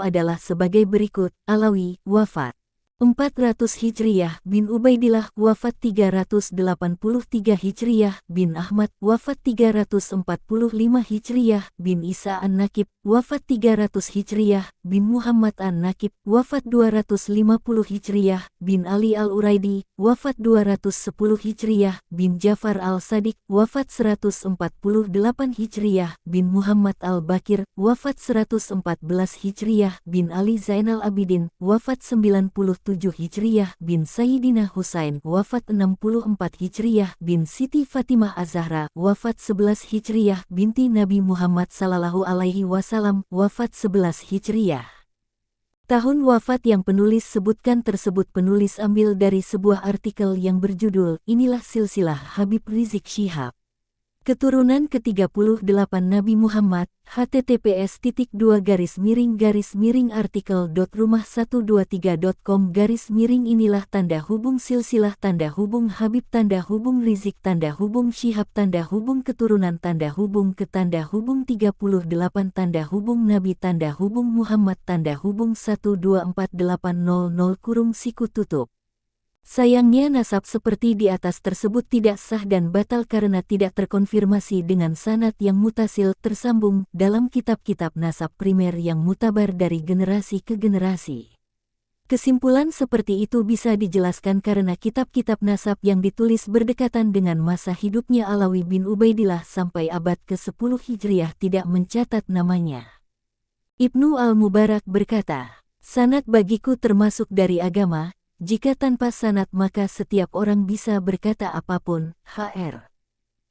adalah sebagai berikut. Alawi, wafat 400 Hijriyah, bin Ubaidillah wafat 383 Hijriyah, bin Ahmad wafat 345 Hijriyah, bin Isa An-Nakib wafat 300 Hijriyah, bin Muhammad An-Nakib wafat 250 Hijriyah, bin Ali Al-Uraidi wafat 210 Hijriyah, bin Jafar Al-Sadiq wafat 148 Hijriyah, bin Muhammad Al-Bakir wafat 114 Hijriyah, bin Ali Zainal Abidin wafat 97 Hijriyah, bin Sayyidina Husain wafat 64 Hijriyah, bin Siti Fatimah Az-Zahra wafat 11 Hijriyah, binti Nabi Muhammad SAW wafat 11 Hijriyah. Tahun wafat yang penulis sebutkan tersebut penulis ambil dari sebuah artikel yang berjudul Inilah Silsilah Habib Rizik Syihab. Keturunan ke-38 Nabi Muhammad, https://artikel.rumah123.com inilah tanda hubung silsilah tanda hubung Habib tanda hubung Rizik tanda hubung Syihab tanda hubung keturunan tanda hubung ke tanda hubung 38 tanda hubung Nabi tanda hubung Muhammad tanda hubung 124800 kurung siku tutup. Sayangnya nasab seperti di atas tersebut tidak sah dan batal karena tidak terkonfirmasi dengan sanad yang mutasil tersambung dalam kitab-kitab nasab primer yang mutabar dari generasi ke generasi. Kesimpulan seperti itu bisa dijelaskan karena kitab-kitab nasab yang ditulis berdekatan dengan masa hidupnya Alawi bin Ubaidillah sampai abad ke-10 Hijriah tidak mencatat namanya. Ibnu al-Mubarak berkata, "Sanad bagiku termasuk dari agama, jika tanpa sanad maka setiap orang bisa berkata apapun." Hr.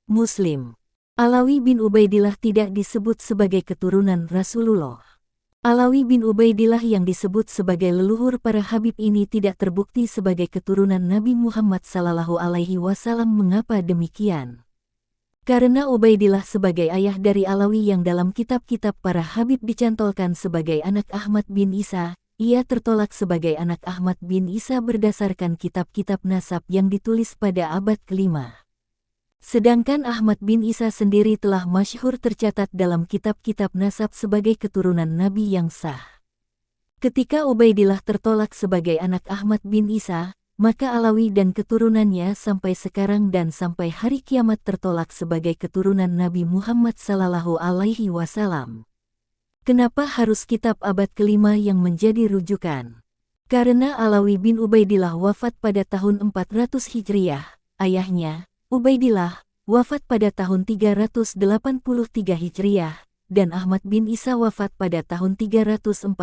Muslim. Alawi bin Ubaidillah tidak disebut sebagai keturunan Rasulullah. Alawi bin Ubaidillah yang disebut sebagai leluhur para Habib ini tidak terbukti sebagai keturunan Nabi Muhammad SAW. Mengapa demikian? Karena Ubaidillah sebagai ayah dari Alawi yang dalam kitab-kitab para Habib dicantolkan sebagai anak Ahmad bin Isa, ia tertolak sebagai anak Ahmad bin Isa berdasarkan kitab-kitab nasab yang ditulis pada abad ke-5. Sedangkan Ahmad bin Isa sendiri telah masyhur tercatat dalam kitab-kitab nasab sebagai keturunan Nabi yang sah. Ketika Ubaidillah tertolak sebagai anak Ahmad bin Isa, maka Alawi dan keturunannya sampai sekarang dan sampai hari kiamat tertolak sebagai keturunan Nabi Muhammad SAW. Kenapa harus kitab abad ke-5 yang menjadi rujukan? Karena Alawi bin Ubaidillah wafat pada tahun 400 Hijriah, ayahnya, Ubaidillah, wafat pada tahun 383 Hijriah, dan Ahmad bin Isa wafat pada tahun 345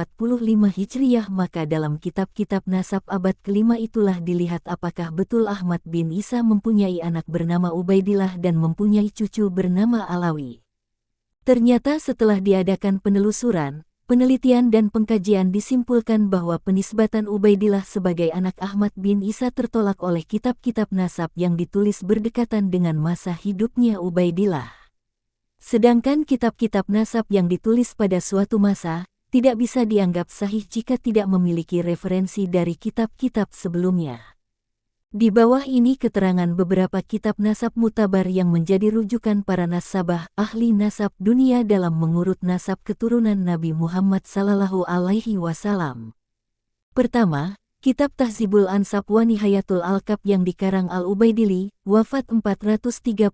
Hijriah. Maka dalam kitab-kitab nasab abad ke-5 itulah dilihat apakah betul Ahmad bin Isa mempunyai anak bernama Ubaidillah dan mempunyai cucu bernama Alawi. Ternyata setelah diadakan penelusuran, penelitian dan pengkajian disimpulkan bahwa penisbatan Ubaidillah sebagai anak Ahmad bin Isa tertolak oleh kitab-kitab nasab yang ditulis berdekatan dengan masa hidupnya Ubaidillah. Sedangkan kitab-kitab nasab yang ditulis pada suatu masa, tidak bisa dianggap sahih jika tidak memiliki referensi dari kitab-kitab sebelumnya. Di bawah ini keterangan beberapa kitab nasab mutabar yang menjadi rujukan para nasabah ahli nasab dunia dalam mengurut nasab keturunan Nabi Muhammad SAW. Pertama, Kitab Tahzibul Ansab wa Nihayatul Alkab yang dikarang Al-Ubaidili, wafat 437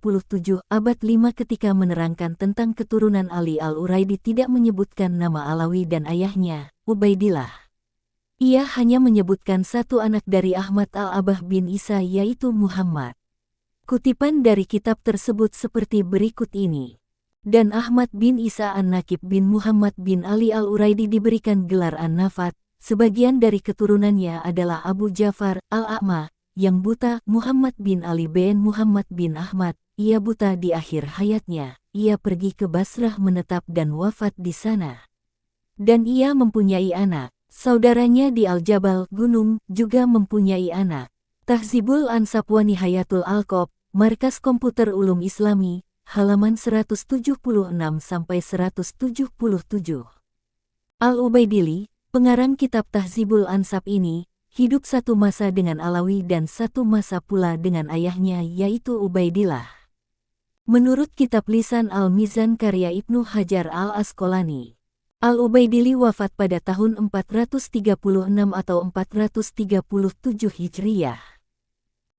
abad 5 ketika menerangkan tentang keturunan Ali Al-Uraidi tidak menyebutkan nama Alawi dan ayahnya, Ubaidillah. Ia hanya menyebutkan satu anak dari Ahmad al-Abah bin Isa yaitu Muhammad. Kutipan dari kitab tersebut seperti berikut ini. Dan Ahmad bin Isa an-Nakib bin Muhammad bin Ali al-Uraidi diberikan gelar An-Nafat, sebagian dari keturunannya adalah Abu Ja'far al-A'ma, yang buta, Muhammad bin Ali bin Muhammad bin Ahmad, ia buta di akhir hayatnya, ia pergi ke Basrah menetap dan wafat di sana. Dan ia mempunyai anak. Saudaranya di Al-Jabal Gunung juga mempunyai anak. Tahzibul Ansab wa Nihayatul Alqab, Markas Komputer Ulum Islami, halaman 176-177. Al-Ubaidili, pengarang kitab Tahzibul Ansab ini, hidup satu masa dengan Alawi dan satu masa pula dengan ayahnya yaitu Ubaidillah. Menurut kitab Lisan Al-Mizan karya Ibnu Hajar Al-Asqalani, Al-Ubaidili wafat pada tahun 436 atau 437 Hijriah.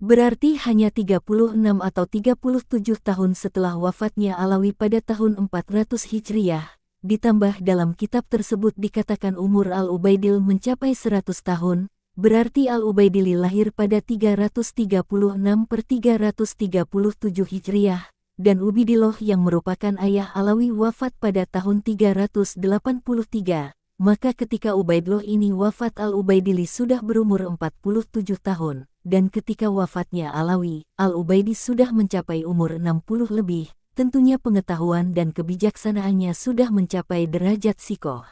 Berarti hanya 36 atau 37 tahun setelah wafatnya Alawi pada tahun 400 Hijriah. Ditambah dalam kitab tersebut dikatakan umur Al-Ubaidil mencapai 100 tahun, berarti Al-Ubaidili lahir pada 336 per 337 Hijriah. Dan Ubaidillah yang merupakan ayah Alawi wafat pada tahun 383, maka ketika Ubaidillah ini wafat Al-Ubaidili sudah berumur 47 tahun, dan ketika wafatnya Alawi, Al-Ubaidi sudah mencapai umur 60 lebih, tentunya pengetahuan dan kebijaksanaannya sudah mencapai derajat sikoh.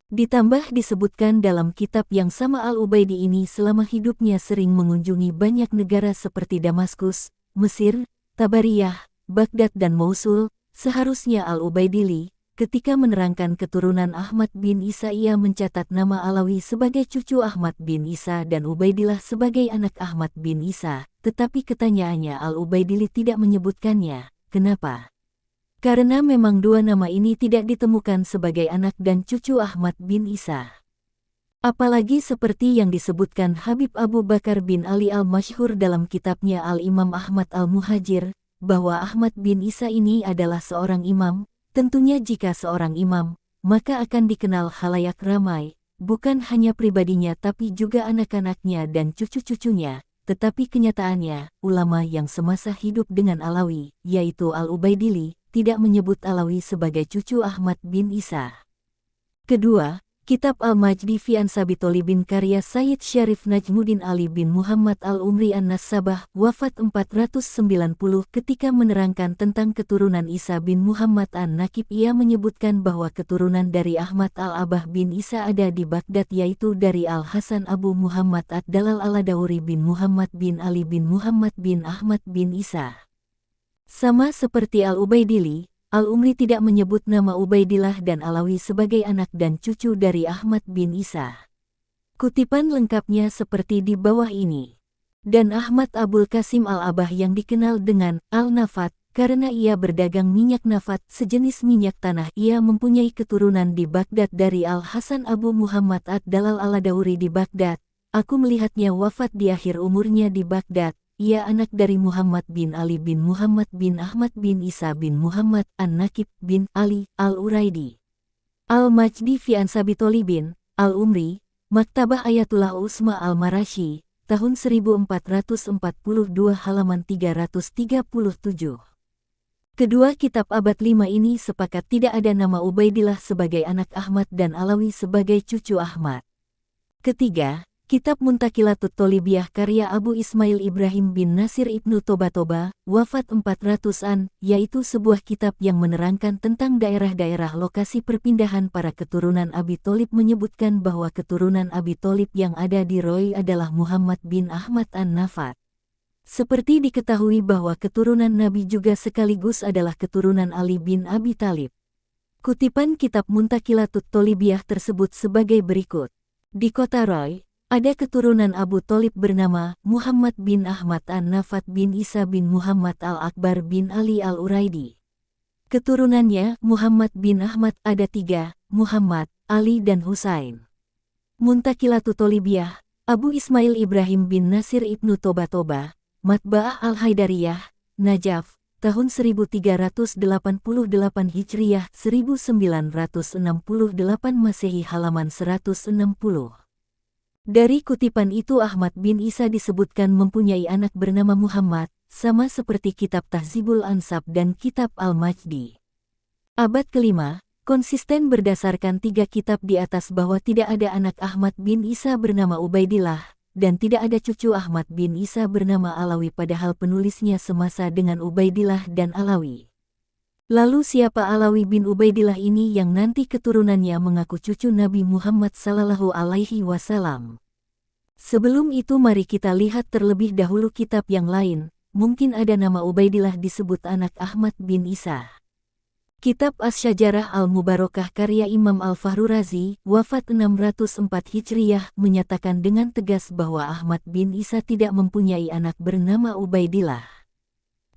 Ditambah disebutkan dalam kitab yang sama Al-Ubaidi ini selama hidupnya sering mengunjungi banyak negara seperti Damaskus, Mesir, Tabariyah, Baghdad dan Mosul. Seharusnya Al-Ubaidili, ketika menerangkan keturunan Ahmad bin Isa ia mencatat nama Alawi sebagai cucu Ahmad bin Isa dan Ubaidillah sebagai anak Ahmad bin Isa, tetapi ketanyaannya Al-Ubaidili tidak menyebutkannya. Kenapa? Karena memang dua nama ini tidak ditemukan sebagai anak dan cucu Ahmad bin Isa. Apalagi seperti yang disebutkan Habib Abu Bakar bin Ali al-Masyhur dalam kitabnya Al-Imam Ahmad al-Muhajir, bahwa Ahmad bin Isa ini adalah seorang imam. Tentunya jika seorang imam, maka akan dikenal khalayak ramai, bukan hanya pribadinya tapi juga anak-anaknya dan cucu-cucunya, tetapi kenyataannya, ulama yang semasa hidup dengan Alawi, yaitu Al-Ubaidili, tidak menyebut Alawi sebagai cucu Ahmad bin Isa. Kedua, Kitab Al-Majdi fi Ansabi Tholibin karya Sayyid Syarif Najmuddin Ali bin Muhammad Al-Umri An-Nasabah, wafat 490 ketika menerangkan tentang keturunan Isa bin Muhammad An-Nakib. Ia menyebutkan bahwa keturunan dari Ahmad Al-Abah bin Isa ada di Baghdad, yaitu dari Al-Hasan Abu Muhammad Ad-Dalal Al-Adawri bin Muhammad bin Ali bin Muhammad bin Ahmad bin Isa. Sama seperti Al-Ubaidili, Al-Umri tidak menyebut nama Ubaidillah dan Alawi sebagai anak dan cucu dari Ahmad bin Isa. Kutipan lengkapnya seperti di bawah ini. Dan Ahmad Abul Qasim Al-Abah yang dikenal dengan Al-Nafat, karena ia berdagang minyak nafat sejenis minyak tanah. Ia mempunyai keturunan di Baghdad dari Al-Hasan Abu Muhammad Ad-Dalal Al-Adawri di Baghdad. Aku melihatnya wafat di akhir umurnya di Baghdad. Ia anak dari Muhammad bin Ali bin Muhammad bin Ahmad bin Isa bin Muhammad An-Nakib bin Ali Al-Uraidi. Al-Majdi fi Ansabi Tholibin, Al-Umri, Maktabah Ayatullah Usma Al-Marashi, tahun 1442 halaman 337. Kedua kitab abad 5 ini sepakat tidak ada nama Ubaidillah sebagai anak Ahmad dan Alawi sebagai cucu Ahmad. Ketiga, Kitab Muntakilatut Tholibiyah karya Abu Ismail Ibrahim bin Nasir Ibnu Tobatoba, wafat 400-an, yaitu sebuah kitab yang menerangkan tentang daerah-daerah lokasi perpindahan para keturunan Abi Tholib, menyebutkan bahwa keturunan Abi Tholib yang ada di Roy adalah Muhammad bin Ahmad An-Nafat. Seperti diketahui bahwa keturunan Nabi juga sekaligus adalah keturunan Ali bin Abi Thalib. Kutipan kitab Muntakilatut Tholibiyah tersebut sebagai berikut. Di kota Roy, ada keturunan Abu Tholib bernama Muhammad bin Ahmad An-Nafat bin Isa bin Muhammad Al-Akbar bin Ali Al-Uraidi. Keturunannya Muhammad bin Ahmad ada 3, Muhammad, Ali dan Husain. Muntakilatut Tholibiyah, Abu Ismail Ibrahim bin Nasir Ibnu Tobatoba, Matba'ah Al-Haidariyah, Najaf, tahun 1388 Hijriyah 1968 Masehi halaman 160. Dari kutipan itu Ahmad bin Isa disebutkan mempunyai anak bernama Muhammad, sama seperti kitab Tahzibul Ansab dan kitab Al-Majdi. Abad kelima, konsisten berdasarkan 3 kitab di atas bahwa tidak ada anak Ahmad bin Isa bernama Ubaidillah, dan tidak ada cucu Ahmad bin Isa bernama Alawi, padahal penulisnya semasa dengan Ubaidillah dan Alawi. Lalu siapa Alawi bin Ubaidillah ini yang nanti keturunannya mengaku cucu Nabi Muhammad sallallahu alaihi wasallam? Sebelum itu mari kita lihat terlebih dahulu kitab yang lain, mungkin ada nama Ubaidillah disebut anak Ahmad bin Isa. Kitab Asy-Syajarah Al-Mubarakah karya Imam Al-Fahru Razi, wafat 604 Hijriyah, menyatakan dengan tegas bahwa Ahmad bin Isa tidak mempunyai anak bernama Ubaidillah.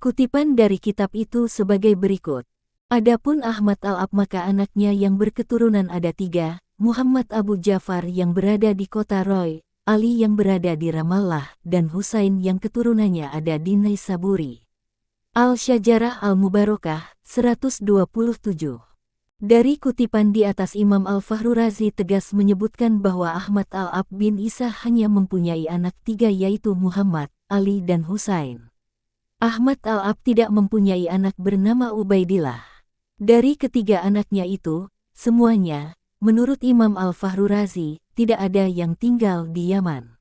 Kutipan dari kitab itu sebagai berikut. Adapun Ahmad Al-Ab maka anaknya yang berketurunan ada 3, Muhammad Abu Ja'far yang berada di kota Roy, Ali yang berada di Ramallah, dan Husain yang keturunannya ada di Naisaburi. Al-Syajarah Al-Mubarakah, 127. Dari kutipan di atas Imam Al-Fahru Razi tegas menyebutkan bahwa Ahmad Al-Ab bin Isa hanya mempunyai anak 3 yaitu Muhammad, Ali dan Husain. Ahmad Al-Ab tidak mempunyai anak bernama Ubaidillah. Dari ketiga anaknya itu, semuanya, menurut Imam Al-Fahru Razi, tidak ada yang tinggal di Yaman.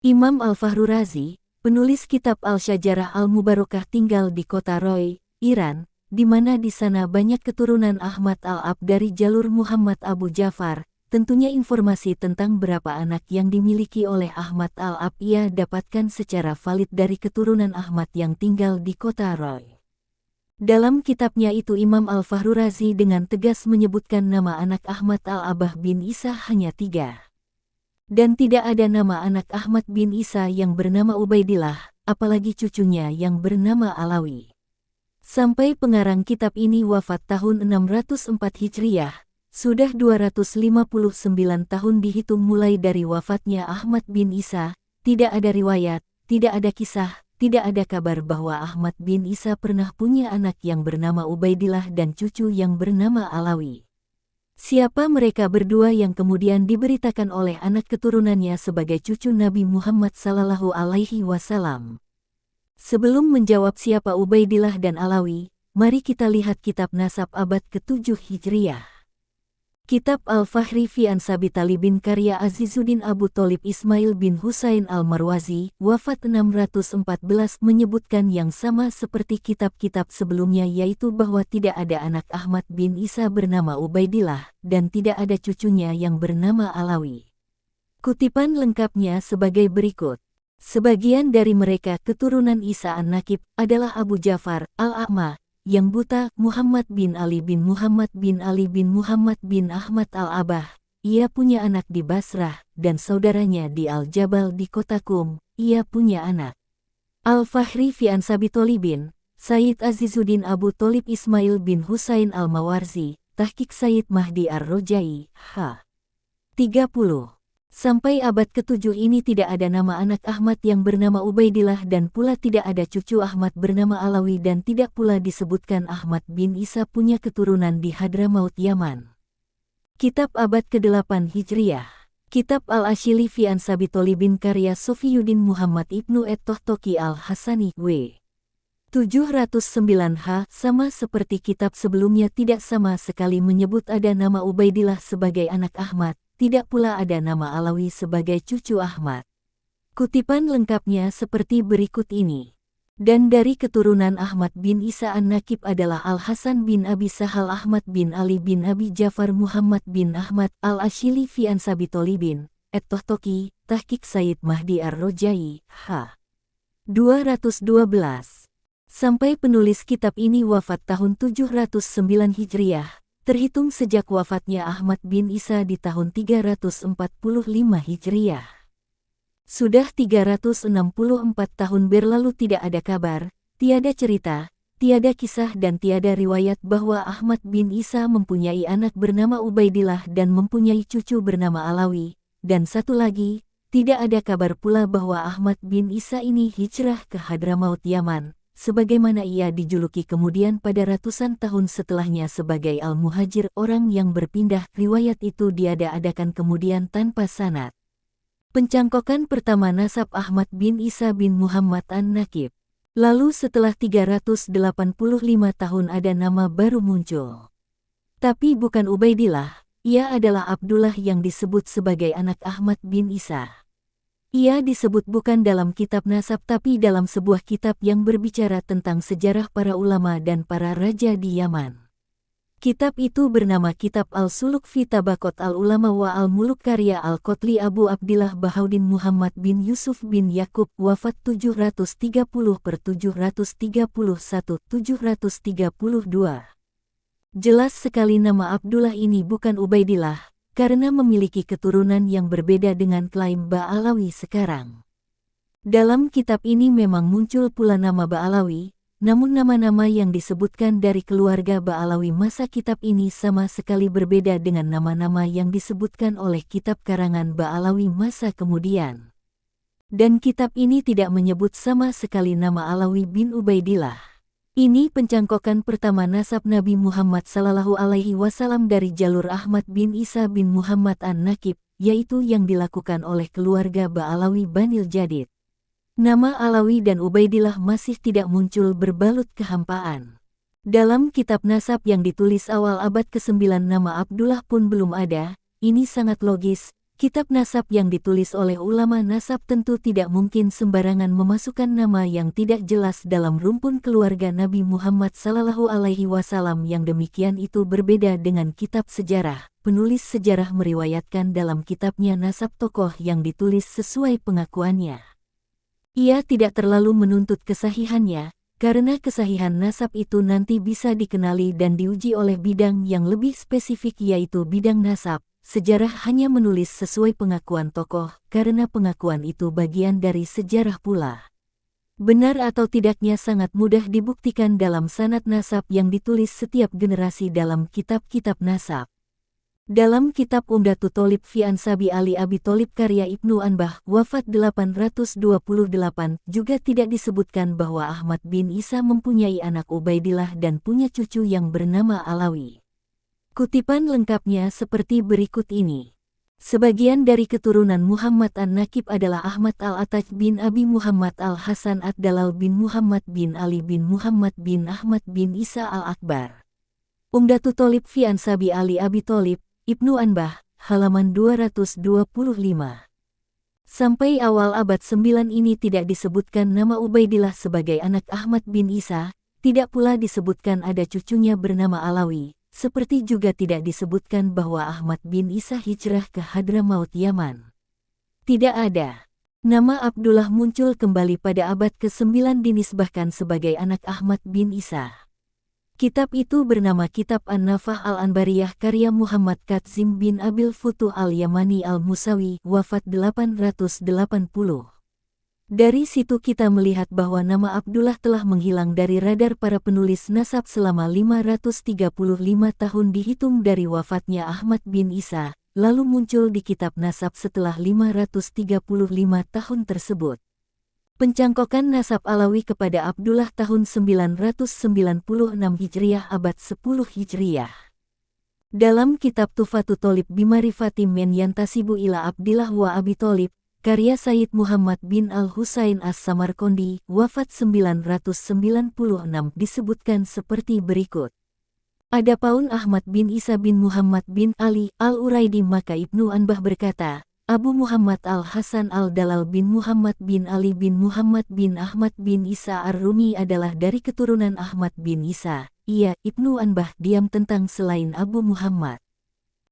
Imam Al-Fahru Razi, penulis kitab Al-Syajarah Al-Mubarakah, tinggal di kota Roy, Iran, di mana di sana banyak keturunan Ahmad Al-Ab dari jalur Muhammad Abu Ja'far. Tentunya informasi tentang berapa anak yang dimiliki oleh Ahmad Al-Ab ia dapatkan secara valid dari keturunan Ahmad yang tinggal di kota Roy. Dalam kitabnya itu Imam Al-Fahru Razi dengan tegas menyebutkan nama anak Ahmad Al-Abah bin Isa hanya 3. Dan tidak ada nama anak Ahmad bin Isa yang bernama Ubaidillah, apalagi cucunya yang bernama Alawi. Sampai pengarang kitab ini wafat tahun 604 Hijriyah, sudah 259 tahun dihitung mulai dari wafatnya Ahmad bin Isa, tidak ada riwayat, tidak ada kisah, tidak ada kabar bahwa Ahmad bin Isa pernah punya anak yang bernama Ubaidillah dan cucu yang bernama Alawi. Siapa mereka berdua yang kemudian diberitakan oleh anak keturunannya sebagai cucu Nabi Muhammad Sallallahu Alaihi Wasallam? Sebelum menjawab siapa Ubaidillah dan Alawi, mari kita lihat kitab nasab abad ke-7 Hijriah. Kitab Al-Fahri fi Ansabi Talibin karya Azizuddin Abu Tholib Ismail bin Husain Al-Marwazi, wafat 614, menyebutkan yang sama seperti kitab-kitab sebelumnya, yaitu bahwa tidak ada anak Ahmad bin Isa bernama Ubaidillah, dan tidak ada cucunya yang bernama Alawi. Kutipan lengkapnya sebagai berikut. Sebagian dari mereka keturunan Isa an-Nakib adalah Abu Ja'far Al-A'ma, yang buta, Muhammad bin Ali bin Muhammad bin Ali bin Muhammad bin Ahmad Al-Abah. Ia punya anak di Basrah, dan saudaranya di Al-Jabal di kota Qum. Ia punya anak. Al-Fahri fi Ansabi Tholibin, Sayyid Azizuddin Abu Tholib Ismail bin Husain Al-Mawarzi, Tahqiq Sayyid Mahdi Ar-Rojai, H. 30. Sampai abad ke-7 ini tidak ada nama anak Ahmad yang bernama Ubaidillah dan pula tidak ada cucu Ahmad bernama Alawi dan tidak pula disebutkan Ahmad bin Isa punya keturunan di Hadramaut Yaman. Kitab abad ke-8 Hijriah. Kitab Al-Ashili fi Ansabi Tholibin karya Sofiyuddin Muhammad Ibnu Et-Tohtoki Al-Hasani W. 709H, sama seperti kitab sebelumnya tidak sama sekali menyebut ada nama Ubaidillah sebagai anak Ahmad. Tidak pula ada nama Alawi sebagai cucu Ahmad. Kutipan lengkapnya seperti berikut ini. Dan dari keturunan Ahmad bin Isa an-Nakib adalah Al-Hasan bin Abi Sahal Ahmad bin Ali bin Abi Ja'far Muhammad bin Ahmad Al-Ashili fi Ansabi Tholibin, Et-Tohtoki, Tahqiq Sayyid Mahdi Ar-Rojai, H. 212. Sampai penulis kitab ini wafat tahun 709 Hijriah. Terhitung sejak wafatnya Ahmad bin Isa di tahun 345 Hijriah. Sudah 364 tahun berlalu tidak ada kabar, tiada cerita, tiada kisah dan tiada riwayat bahwa Ahmad bin Isa mempunyai anak bernama Ubaidillah dan mempunyai cucu bernama Alawi, dan satu lagi, tidak ada kabar pula bahwa Ahmad bin Isa ini hijrah ke Hadramaut Yaman, sebagaimana ia dijuluki kemudian pada ratusan tahun setelahnya sebagai Al-Muhajir, orang yang berpindah. Riwayat itu diada-adakan kemudian tanpa sanad. Pencangkokan pertama nasab Ahmad bin Isa bin Muhammad an-Nakib. Lalu setelah 385 tahun ada nama baru muncul. Tapi bukan Ubaidillah, ia adalah Abdullah yang disebut sebagai anak Ahmad bin Isa. Ia disebut bukan dalam kitab nasab tapi dalam sebuah kitab yang berbicara tentang sejarah para ulama dan para raja di Yaman. Kitab itu bernama Kitab Al-Suluk fi Tabaqat Al-Ulama wa Al-Muluk karya Al-Qotli Abu Abdillah Bahaudin Muhammad bin Yusuf bin Yakub, wafat 730/731-732. Jelas sekali nama Abdullah ini bukan Ubaidillah, karena memiliki keturunan yang berbeda dengan klaim Ba'alawi sekarang. Dalam kitab ini memang muncul pula nama Ba'alawi, namun nama-nama yang disebutkan dari keluarga Ba'alawi masa kitab ini sama sekali berbeda dengan nama-nama yang disebutkan oleh kitab karangan Ba'alawi masa kemudian. Dan kitab ini tidak menyebut sama sekali nama Alawi bin Ubaidillah. Ini pencangkokan pertama nasab Nabi Muhammad Sallallahu Alaihi Wasallam dari jalur Ahmad bin Isa bin Muhammad an-Nakib, yaitu yang dilakukan oleh keluarga Ba'alawi Banil Jadid. Nama Alawi dan Ubaidillah masih tidak muncul berbalut kehampaan. Dalam kitab nasab yang ditulis awal abad ke-9 nama Abdullah pun belum ada. Ini sangat logis. Kitab nasab yang ditulis oleh ulama nasab tentu tidak mungkin sembarangan memasukkan nama yang tidak jelas dalam rumpun keluarga Nabi Muhammad Sallallahu Alaihi Wasallam. Yang demikian itu berbeda dengan kitab sejarah. Penulis sejarah meriwayatkan dalam kitabnya nasab tokoh yang ditulis sesuai pengakuannya. Ia tidak terlalu menuntut kesahihannya, karena kesahihan nasab itu nanti bisa dikenali dan diuji oleh bidang yang lebih spesifik, yaitu bidang nasab. Sejarah hanya menulis sesuai pengakuan tokoh, karena pengakuan itu bagian dari sejarah pula. Benar atau tidaknya sangat mudah dibuktikan dalam sanad nasab yang ditulis setiap generasi dalam kitab-kitab nasab. Dalam kitab Umdatut Tholib fi Ansabi Ali Abi Tholib karya Ibnu Anbah, wafat 828, juga tidak disebutkan bahwa Ahmad bin Isa mempunyai anak Ubaidillah dan punya cucu yang bernama Alawi. Kutipan lengkapnya seperti berikut ini. Sebagian dari keturunan Muhammad An-Nakib adalah Ahmad Al-Ataj bin Abi Muhammad Al-Hasan Ad-Dalal bin Muhammad bin Ali bin Muhammad bin Ahmad bin Isa Al-Akbar. Umdatu Tholib fi Ansabi Ali Abi Tholib, Ibnu Anbah, halaman 225. Sampai awal abad 9 ini tidak disebutkan nama Ubaidillah sebagai anak Ahmad bin Isa, tidak pula disebutkan ada cucunya bernama Alawi. Seperti juga tidak disebutkan bahwa Ahmad bin Isa hijrah ke Hadramaut Yaman. Tidak ada. Nama Abdullah muncul kembali pada abad ke-9 dinisbahkan sebagai anak Ahmad bin Isa. Kitab itu bernama Kitab An-Nafah Al-Anbariyah karya Muhammad Katzim bin Abil Futuh Al-Yamani Al-Musawi, wafat 880. Dari situ kita melihat bahwa nama Abdullah telah menghilang dari radar para penulis nasab selama 535 tahun dihitung dari wafatnya Ahmad bin Isa, lalu muncul di kitab nasab setelah 535 tahun tersebut. Pencangkokan nasab Alawi kepada Abdullah tahun 996 Hijriah abad 10 Hijriah. Dalam kitab Tuhfatu Tholib Bimarifati Men Yantasibu ila Abdillah wa Abi Tholib, karya Sayyid Muhammad bin Al-Husain As-Samarqandi, wafat 996 disebutkan seperti berikut. Adapun Ahmad bin Isa bin Muhammad bin Ali Al-Uraidi, maka Ibnu Anbah berkata, Abu Muhammad Al-Hasan Al-Dalal bin Muhammad bin Ali bin Muhammad bin Ahmad bin Isa Ar-Rumi adalah dari keturunan Ahmad bin Isa. Ia, Ibnu Anbah, diam tentang selain Abu Muhammad.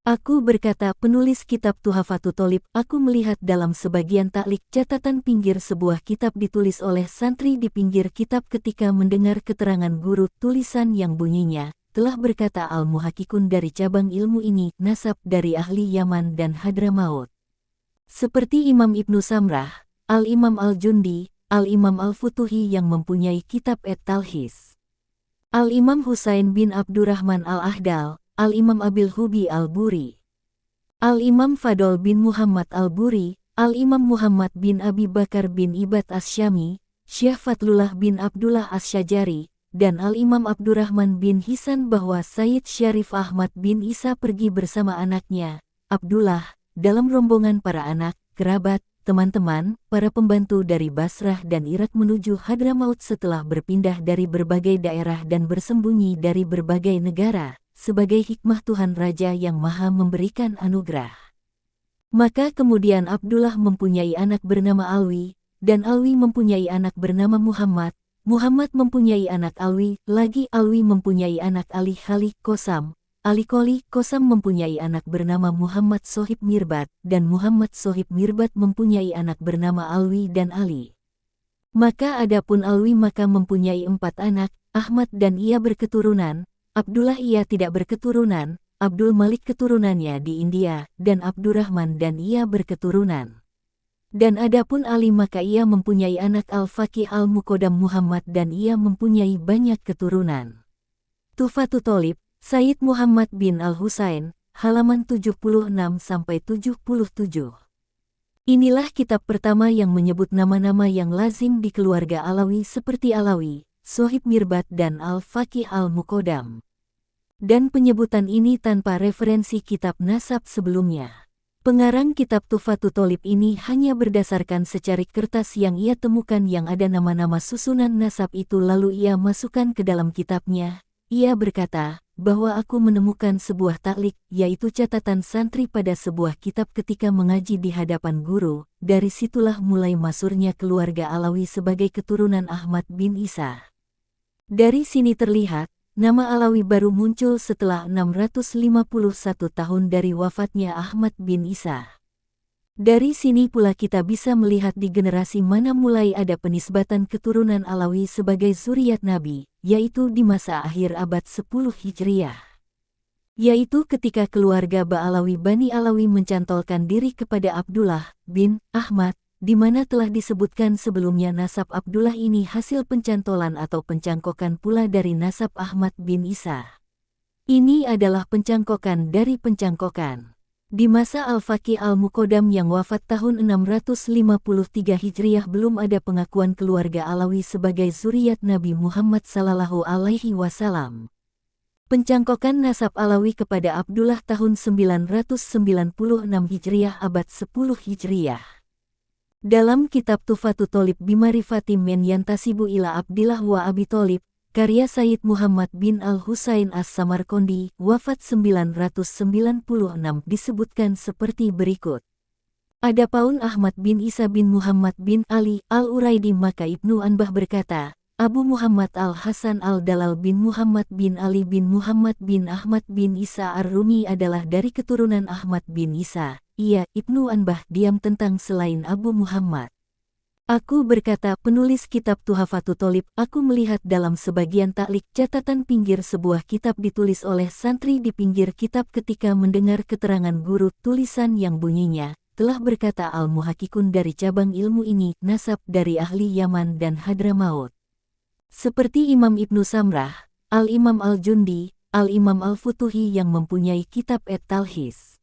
Aku berkata, penulis kitab Tuhfatu Tholib, aku melihat dalam sebagian taklik catatan pinggir sebuah kitab ditulis oleh santri di pinggir kitab ketika mendengar keterangan guru tulisan yang bunyinya, telah berkata Al-Muhakikun dari cabang ilmu ini, nasab dari ahli Yaman dan Hadramaut. Seperti Imam Ibnu Samrah, Al-Imam Al-Jundi, Al-Imam Al-Futuhi yang mempunyai kitab At-Talhis. Al-Imam Husain bin Abdurrahman Al-Ahdal, Al-Imam Abil Hubi Al-Buri, Al-Imam Fadol bin Muhammad Al-Buri, Al-Imam Muhammad bin Abi Bakar bin Ibad As-Syami, Syekh Fatlullah bin Abdullah As-Syajari, dan Al-Imam Abdurrahman bin Hisan bahwa Sayyid Syarif Ahmad bin Isa pergi bersama anaknya, Abdullah, dalam rombongan para anak, kerabat, teman-teman, para pembantu dari Basrah dan Irak menuju Hadramaut setelah berpindah dari berbagai daerah dan bersembunyi dari berbagai negara, sebagai hikmah Tuhan Raja yang Maha memberikan anugerah. Maka kemudian Abdullah mempunyai anak bernama Alwi, dan Alwi mempunyai anak bernama Muhammad, Muhammad mempunyai anak Alwi, lagi Alwi mempunyai anak Ali Khali Kosam, Ali Koli Kosam mempunyai anak bernama Muhammad Sohib Mirbat, dan Muhammad Sohib Mirbat mempunyai anak bernama Alwi dan Ali. Maka adapun Alwi maka mempunyai 4 anak, Ahmad dan ia berketurunan, Abdullah ia tidak berketurunan, Abdul Malik keturunannya di India, dan Abdurrahman dan ia berketurunan. Dan adapun Ali maka ia mempunyai anak Al-Faqih Al-Muqaddam Muhammad dan ia mempunyai banyak keturunan. Tuhfatu Tholib, Sayyid Muhammad bin Al-Husain, halaman 76-77. Inilah kitab pertama yang menyebut nama-nama yang lazim di keluarga Alawi seperti Alawi, Sohib Mirbat dan Al-Faqih Al-Muqaddam. Dan penyebutan ini tanpa referensi kitab nasab sebelumnya. Pengarang kitab Tuhfatu Tholib ini hanya berdasarkan secarik kertas yang ia temukan yang ada nama-nama susunan nasab itu lalu ia masukkan ke dalam kitabnya. Ia berkata, bahwa aku menemukan sebuah taklik, yaitu catatan santri pada sebuah kitab ketika mengaji di hadapan guru, dari situlah mulai masyhurnya keluarga Alawi sebagai keturunan Ahmad bin Isa. Dari sini terlihat, nama Alawi baru muncul setelah 651 tahun dari wafatnya Ahmad bin Isa. Dari sini pula kita bisa melihat di generasi mana mulai ada penisbatan keturunan Alawi sebagai zuriat Nabi, yaitu di masa akhir abad 10 Hijriah. Yaitu ketika keluarga Ba'alawi Bani Alawi mencantolkan diri kepada Abdullah bin Ahmad, di mana telah disebutkan sebelumnya nasab Abdullah ini hasil pencantolan atau pencangkokan pula dari nasab Ahmad bin Isa. Ini adalah pencangkokan dari pencangkokan. Di masa Al-Faqih Al-Muqaddam yang wafat tahun 653 Hijriah belum ada pengakuan keluarga Alawi sebagai zuriat Nabi Muhammad sallallahu alaihi wasallam. Pencangkokan nasab Alawi kepada Abdullah tahun 996 Hijriah abad 10 Hijriah. Dalam kitab Tufatut Tholib Bimarifati Men Yantasibu ila Abdillah wa Abi Tholib, karya Sayyid Muhammad bin Al-Husain As-Samarqandi, wafat 996 disebutkan seperti berikut. Adapun Ahmad bin Isa bin Muhammad bin Ali Al-Uraidi, maka Ibnu Anbah berkata, Abu Muhammad Al-Hasan Al-Dalal bin Muhammad bin Ali bin Muhammad bin Ahmad bin Isa Ar-Rumi adalah dari keturunan Ahmad bin Isa. Ia, Ibnu Anbah, diam tentang selain Abu Muhammad. Aku berkata, penulis kitab Tuhafatut Tholib, aku melihat dalam sebagian taklik catatan pinggir sebuah kitab ditulis oleh santri di pinggir kitab ketika mendengar keterangan guru tulisan yang bunyinya, telah berkata Al-Muhakikun dari cabang ilmu ini, nasab dari ahli Yaman dan Hadramaut. Seperti Imam Ibnu Samrah, Al-Imam Al-Jundi, Al-Imam Al-Futuhi yang mempunyai kitab At-Talhis.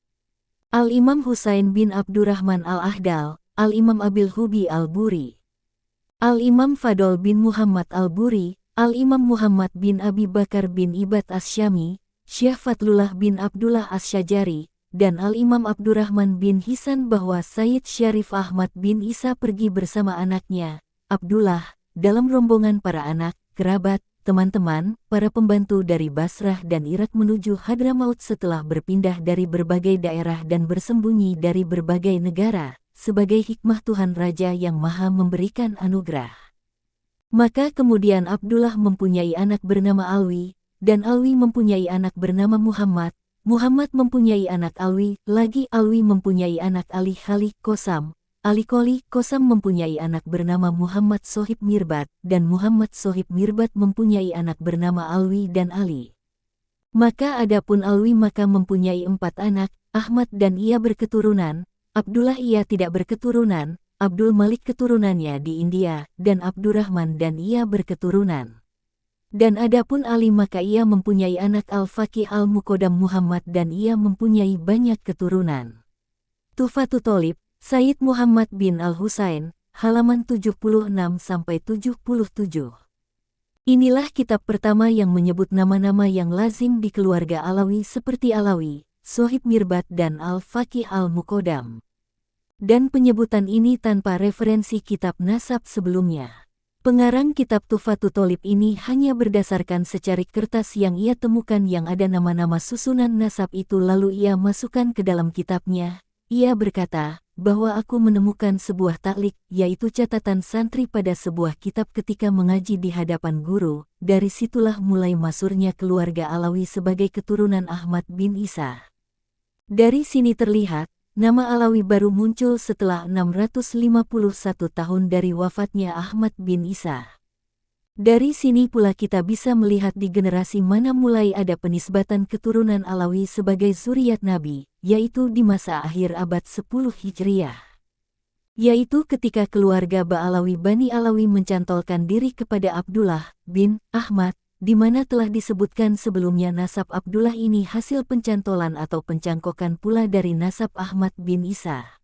Al-Imam Husain bin Abdurrahman Al-Ahdal, Al-Imam Abil Hubi Al-Buri. Al-Imam Fadol bin Muhammad Al-Buri, Al-Imam Muhammad bin Abi Bakar bin Ibad As-Syami, Syekh Fatlullah bin Abdullah As-Syajari, dan Al-Imam Abdurrahman bin Hisan bahwa Sayyid Syarif Ahmad bin Isa pergi bersama anaknya, Abdullah, dalam rombongan para anak, kerabat, teman-teman, para pembantu dari Basrah dan Irak menuju Hadramaut setelah berpindah dari berbagai daerah dan bersembunyi dari berbagai negara, sebagai hikmah Tuhan Raja yang Maha memberikan anugerah. Maka kemudian Abdullah mempunyai anak bernama Alwi, dan Alwi mempunyai anak bernama Muhammad, Muhammad mempunyai anak Alwi, lagi Alwi mempunyai anak Ali Khali Kosam, Ali Koli Kosam mempunyai anak bernama Muhammad Sohib Mirbat, dan Muhammad Sohib Mirbat mempunyai anak bernama Alwi dan Ali. Maka adapun Alwi maka mempunyai 4 anak, Ahmad dan ia berketurunan, Abdullah ia tidak berketurunan, Abdul Malik keturunannya di India, dan Abdurrahman dan ia berketurunan. Dan adapun Ali maka ia mempunyai anak Al-Faqih Al-Muqaddam Muhammad dan ia mempunyai banyak keturunan. Tufatut Tholib, Sayyid Muhammad bin Al-Husain, halaman 76-77. Inilah kitab pertama yang menyebut nama-nama yang lazim di keluarga Alawi seperti Alawi, Sohib Mirbat dan Al-Faqih Al-Muqaddam. Dan penyebutan ini tanpa referensi kitab nasab sebelumnya. Pengarang kitab Tufatut Tholib ini hanya berdasarkan secarik kertas yang ia temukan yang ada nama-nama susunan nasab itu lalu ia masukkan ke dalam kitabnya. Ia berkata, bahwa aku menemukan sebuah taklik, yaitu catatan santri pada sebuah kitab ketika mengaji di hadapan guru, dari situlah mulai masyhurnya keluarga Alawi sebagai keturunan Ahmad bin Isa. Dari sini terlihat, nama Alawi baru muncul setelah 651 tahun dari wafatnya Ahmad bin Isa. Dari sini pula kita bisa melihat di generasi mana mulai ada penisbatan keturunan Alawi sebagai zuriat Nabi, yaitu di masa akhir abad 10 Hijriah. Yaitu ketika keluarga Ba'alawi Bani Alawi mencantolkan diri kepada Abdullah bin Ahmad, di mana telah disebutkan sebelumnya nasab Abdullah ini hasil pencantolan atau pencangkokan pula dari nasab Ahmad bin Isa.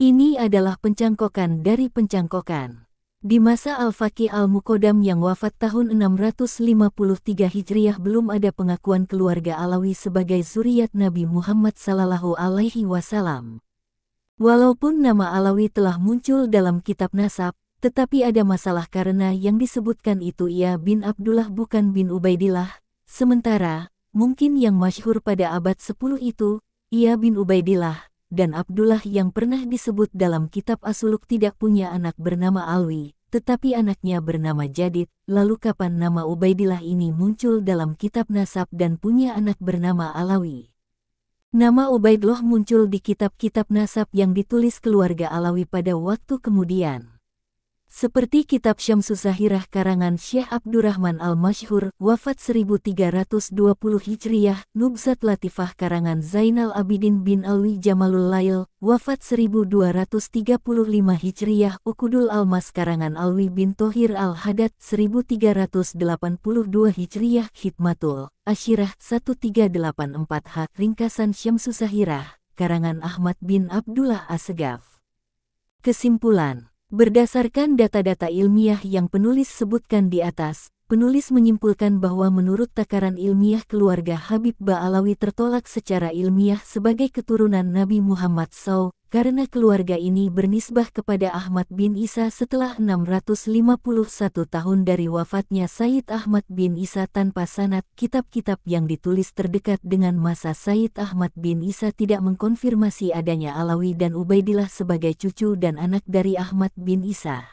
Ini adalah pencangkokan dari pencangkokan. Di masa Al-Faqih Al-Muqaddam yang wafat tahun 653 Hijriah belum ada pengakuan keluarga Alawi sebagai zuriat Nabi Muhammad Sallallahu Alaihi Wasallam. Walaupun nama Alawi telah muncul dalam kitab nasab, tetapi ada masalah karena yang disebutkan itu ia bin Abdullah bukan bin Ubaidillah, sementara, mungkin yang masyhur pada abad 10 itu, ia bin Ubaidillah. Dan Abdullah yang pernah disebut dalam kitab As-Suluk tidak punya anak bernama Alwi, tetapi anaknya bernama Jadid. Lalu kapan nama Ubaidillah ini muncul dalam kitab nasab dan punya anak bernama Alawi? Nama Ubaidillah muncul di kitab-kitab nasab yang ditulis keluarga Alawi pada waktu kemudian. Seperti kitab Syamsus Zahirah karangan Syekh Abdurrahman Al-Masyhur, wafat 1320 Hijriah, Nubzat Latifah karangan Zainal Abidin bin Alwi Jamalul Lail, wafat 1235 Hijriah, Ukudul Almas karangan Alwi bin Thohir Al-Haddad, 1382 Hijriah, Hikmatul Asyirah 1384H, ringkasan Syamsus Zahirah, karangan Ahmad bin Abdullah As-Segaf. Kesimpulan. Berdasarkan data-data ilmiah yang penulis sebutkan di atas, penulis menyimpulkan bahwa menurut takaran ilmiah keluarga Habib Ba'alawi tertolak secara ilmiah sebagai keturunan Nabi Muhammad SAW, karena keluarga ini bernisbah kepada Ahmad bin Isa setelah 651 tahun dari wafatnya Sayyid Ahmad bin Isa tanpa sanad. Kitab-kitab yang ditulis terdekat dengan masa Sayyid Ahmad bin Isa tidak mengkonfirmasi adanya Alawi dan Ubaidillah sebagai cucu dan anak dari Ahmad bin Isa.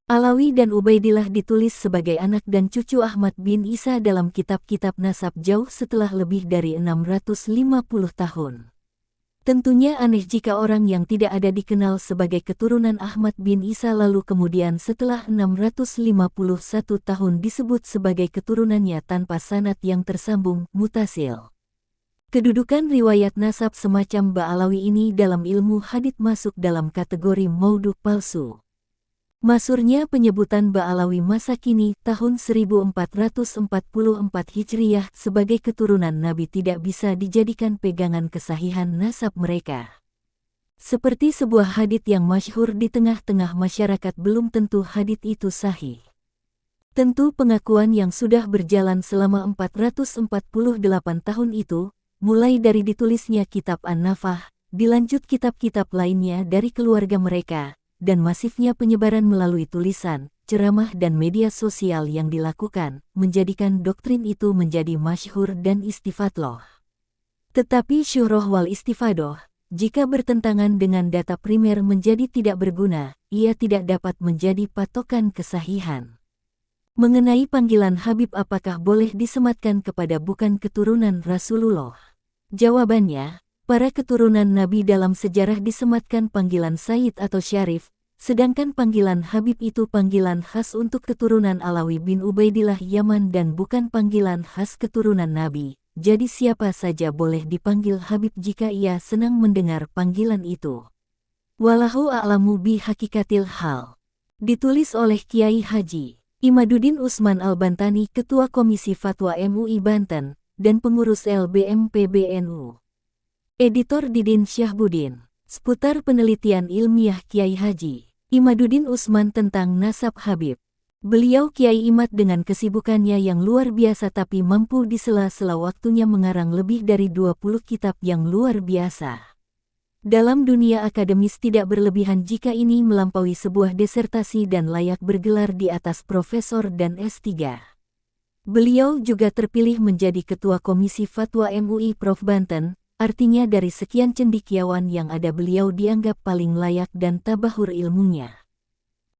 Alawi dan Ubaidillah ditulis sebagai anak dan cucu Ahmad bin Isa dalam kitab-kitab nasab jauh setelah lebih dari 650 tahun. Tentunya aneh jika orang yang tidak ada dikenal sebagai keturunan Ahmad bin Isa lalu kemudian setelah 651 tahun disebut sebagai keturunannya tanpa sanad yang tersambung, mutasil. Kedudukan riwayat nasab semacam Ba'alawi ini dalam ilmu hadits masuk dalam kategori maudhu palsu. Masyhurnya penyebutan Ba'alawi masa kini tahun 1444 Hijriyah sebagai keturunan Nabi tidak bisa dijadikan pegangan kesahihan nasab mereka. Seperti sebuah hadits yang masyhur di tengah-tengah masyarakat belum tentu hadits itu sahih. Tentu pengakuan yang sudah berjalan selama 448 tahun itu, mulai dari ditulisnya kitab An-Nafah, dilanjut kitab-kitab lainnya dari keluarga mereka, dan masifnya penyebaran melalui tulisan, ceramah dan media sosial yang dilakukan, menjadikan doktrin itu menjadi masyhur dan istifadloh. Tetapi syuhroh wal istifadoh, jika bertentangan dengan data primer menjadi tidak berguna, ia tidak dapat menjadi patokan kesahihan. Mengenai panggilan Habib apakah boleh disematkan kepada bukan keturunan Rasulullah? Jawabannya, para keturunan Nabi dalam sejarah disematkan panggilan Sayyid atau Syarif, sedangkan panggilan Habib itu panggilan khas untuk keturunan Alawi bin Ubaidillah Yaman dan bukan panggilan khas keturunan Nabi. Jadi siapa saja boleh dipanggil Habib jika ia senang mendengar panggilan itu. Wallahu a'lamu bi hakikatil hal. Ditulis oleh Kiai Haji Imaduddin Usman Al-Bantani, Ketua Komisi Fatwa MUI Banten, dan pengurus LBM PBNU. Editor Didin Syahbudin. Seputar penelitian ilmiah Kiai Haji Imaduddin Usman tentang nasab Habib. Beliau Kiai Imad dengan kesibukannya yang luar biasa tapi mampu di sela-sela waktunya mengarang lebih dari 20 kitab yang luar biasa. Dalam dunia akademis tidak berlebihan jika ini melampaui sebuah disertasi dan layak bergelar di atas profesor dan S3. Beliau juga terpilih menjadi Ketua Komisi Fatwa MUI Prof Banten. Artinya dari sekian cendekiawan yang ada beliau dianggap paling layak dan tabahur ilmunya.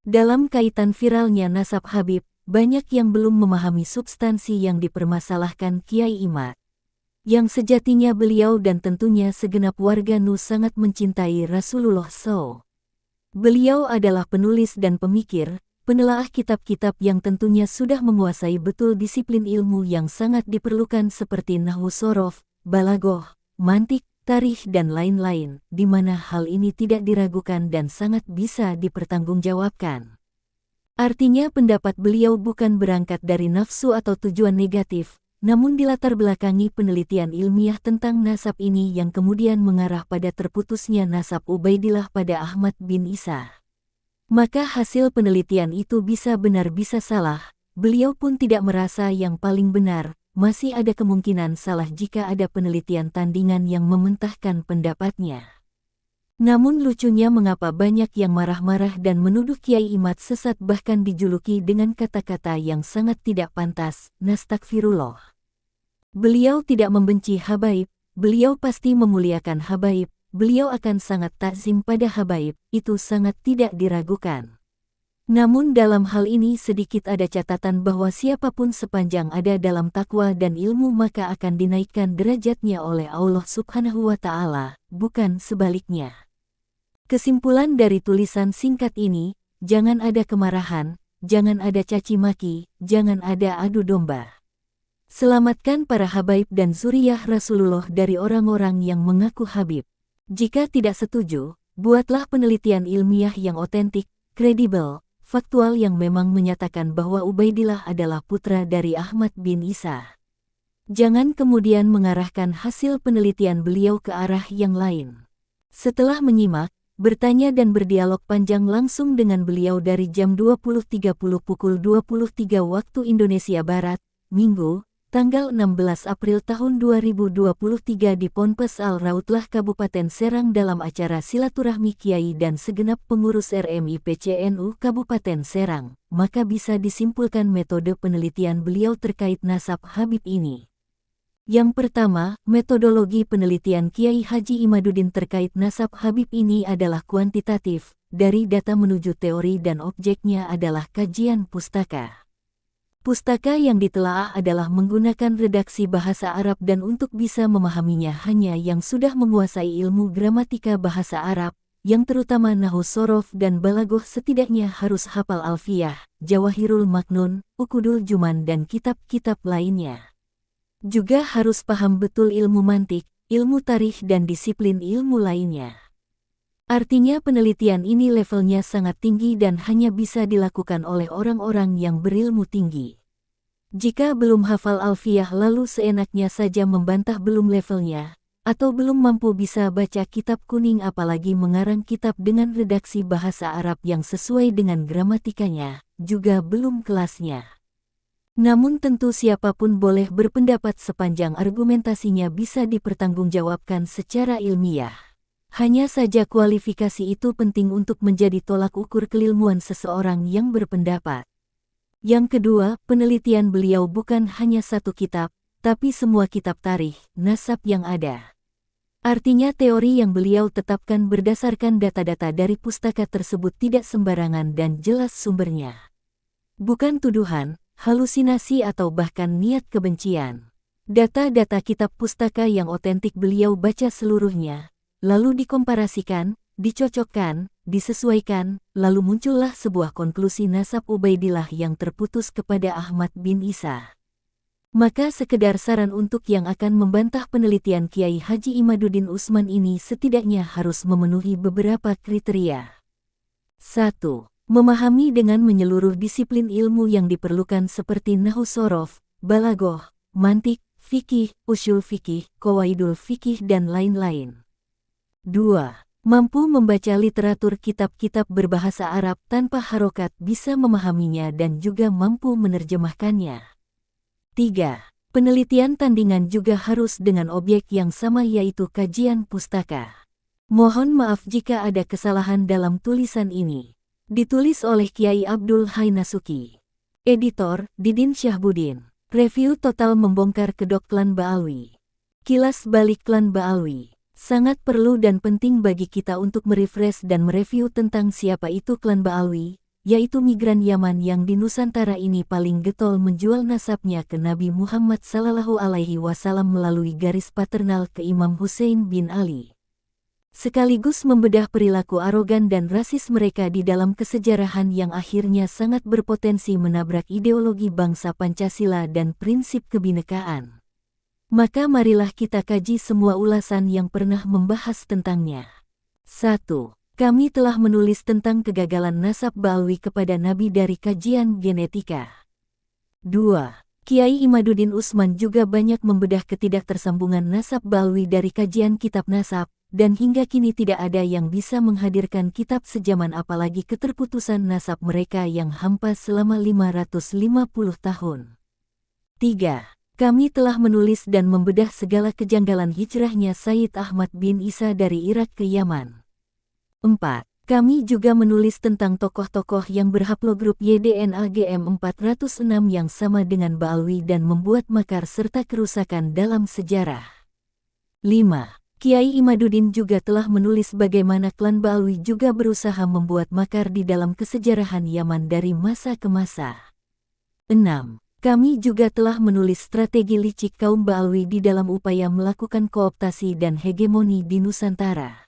Dalam kaitan viralnya nasab Habib, banyak yang belum memahami substansi yang dipermasalahkan Kiai Imad. Yang sejatinya beliau dan tentunya segenap warga NU sangat mencintai Rasulullah SAW. Beliau adalah penulis dan pemikir, penelaah kitab-kitab yang tentunya sudah menguasai betul disiplin ilmu yang sangat diperlukan seperti Nahwu Shorof, Balagoh, mantik, tarikh dan lain-lain, di mana hal ini tidak diragukan dan sangat bisa dipertanggungjawabkan. Artinya pendapat beliau bukan berangkat dari nafsu atau tujuan negatif, namun dilatar belakangi penelitian ilmiah tentang nasab ini yang kemudian mengarah pada terputusnya nasab Ubaidillah pada Ahmad bin Isa. Maka hasil penelitian itu bisa benar bisa salah, beliau pun tidak merasa yang paling benar. Masih ada kemungkinan salah jika ada penelitian tandingan yang mementahkan pendapatnya. Namun lucunya mengapa banyak yang marah-marah dan menuduh Kiai Imad sesat bahkan dijuluki dengan kata-kata yang sangat tidak pantas, nastagfirullah. Beliau tidak membenci habaib, beliau pasti memuliakan habaib, beliau akan sangat takzim pada habaib, itu sangat tidak diragukan. Namun dalam hal ini sedikit ada catatan bahwa siapapun sepanjang ada dalam takwa dan ilmu maka akan dinaikkan derajatnya oleh Allah Subhanahu wa Ta'ala, bukan sebaliknya. Kesimpulan dari tulisan singkat ini, jangan ada kemarahan, jangan ada caci maki, jangan ada adu domba. Selamatkan para habaib dan zuriyah Rasulullah dari orang-orang yang mengaku habib. Jika tidak setuju, buatlah penelitian ilmiah yang otentik, kredibel, faktual yang memang menyatakan bahwa Ubaidillah adalah putra dari Ahmad bin Isa. Jangan kemudian mengarahkan hasil penelitian beliau ke arah yang lain. Setelah menyimak, bertanya dan berdialog panjang langsung dengan beliau dari jam 20.30 pukul 23 waktu Indonesia Barat, Minggu, tanggal 16 April tahun 2023 di Ponpes Al-Rautlah Kabupaten Serang dalam acara silaturahmi Kiai dan segenap pengurus RMI PCNU Kabupaten Serang, maka bisa disimpulkan metode penelitian beliau terkait nasab Habib ini. Yang pertama, metodologi penelitian Kiai Haji Imaduddin terkait nasab Habib ini adalah kuantitatif, dari data menuju teori dan objeknya adalah kajian pustaka. Pustaka yang ditelaah adalah menggunakan redaksi bahasa Arab dan untuk bisa memahaminya hanya yang sudah menguasai ilmu gramatika bahasa Arab, yang terutama nahwu sorof dan balaghah setidaknya harus hafal Alfiyah, Jawahirul Maknun, Ukudul Juman dan kitab-kitab lainnya. Juga harus paham betul ilmu mantik, ilmu tarikh dan disiplin ilmu lainnya. Artinya penelitian ini levelnya sangat tinggi dan hanya bisa dilakukan oleh orang-orang yang berilmu tinggi. Jika belum hafal Alfiyah lalu seenaknya saja membantah belum levelnya, atau belum mampu bisa baca kitab kuning apalagi mengarang kitab dengan redaksi bahasa Arab yang sesuai dengan gramatikanya, juga belum kelasnya. Namun tentu siapapun boleh berpendapat sepanjang argumentasinya bisa dipertanggungjawabkan secara ilmiah. Hanya saja kualifikasi itu penting untuk menjadi tolak ukur keilmuan seseorang yang berpendapat. Yang kedua, penelitian beliau bukan hanya satu kitab, tapi semua kitab tarikh, nasab yang ada. Artinya teori yang beliau tetapkan berdasarkan data-data dari pustaka tersebut tidak sembarangan dan jelas sumbernya. Bukan tuduhan, halusinasi atau bahkan niat kebencian. Data-data kitab pustaka yang otentik beliau baca seluruhnya, lalu dikomparasikan, dicocokkan, disesuaikan, lalu muncullah sebuah konklusi nasab Ubaidillah yang terputus kepada Ahmad bin Isa. Maka sekedar saran untuk yang akan membantah penelitian Kiai Haji Imaduddin Utsman ini setidaknya harus memenuhi beberapa kriteria. 1. Memahami dengan menyeluruh disiplin ilmu yang diperlukan seperti nahwu sorof, balaghah, mantik, fikih, usyul fikih, qawaidul fikih dan lain-lain. 2. Mampu membaca literatur kitab-kitab berbahasa Arab tanpa harokat bisa memahaminya dan juga mampu menerjemahkannya. 3. Penelitian tandingan juga harus dengan objek yang sama yaitu kajian pustaka. Mohon maaf jika ada kesalahan dalam tulisan ini. Ditulis oleh Kiai Abdul Hai Nasuki. Editor, Didin Syahbudin. Review total membongkar kedok klan Ba'alwi. Kilas balik klan Ba'alwi. Sangat perlu dan penting bagi kita untuk merefresh dan mereview tentang siapa itu klan Ba'alwi, yaitu migran Yaman yang di Nusantara ini paling getol menjual nasabnya ke Nabi Muhammad SAW melalui garis paternal ke Imam Hussein bin Ali. Sekaligus membedah perilaku arogan dan rasis mereka di dalam kesejarahan yang akhirnya sangat berpotensi menabrak ideologi bangsa Pancasila dan prinsip kebinekaan. Maka marilah kita kaji semua ulasan yang pernah membahas tentangnya. 1. Kami telah menulis tentang kegagalan nasab Ba'alwi kepada Nabi dari kajian genetika. 2. Kiai Imaduddin Utsman juga banyak membedah ketidaktersambungan nasab Ba'alwi dari kajian kitab nasab, dan hingga kini tidak ada yang bisa menghadirkan kitab sejaman apalagi keterputusan nasab mereka yang hampa selama 550 tahun. 3. Kami telah menulis dan membedah segala kejanggalan hijrahnya Sayyid Ahmad bin Isa dari Irak ke Yaman. 4. Kami juga menulis tentang tokoh-tokoh yang berhaplogrup YDNAGM 406 yang sama dengan Ba'alwi dan membuat makar serta kerusakan dalam sejarah. 5. Kiai Imaduddin juga telah menulis bagaimana klan Ba'alwi juga berusaha membuat makar di dalam kesejarahan Yaman dari masa ke masa. 6. Kami juga telah menulis strategi licik kaum Ba'alwi di dalam upaya melakukan kooptasi dan hegemoni di Nusantara.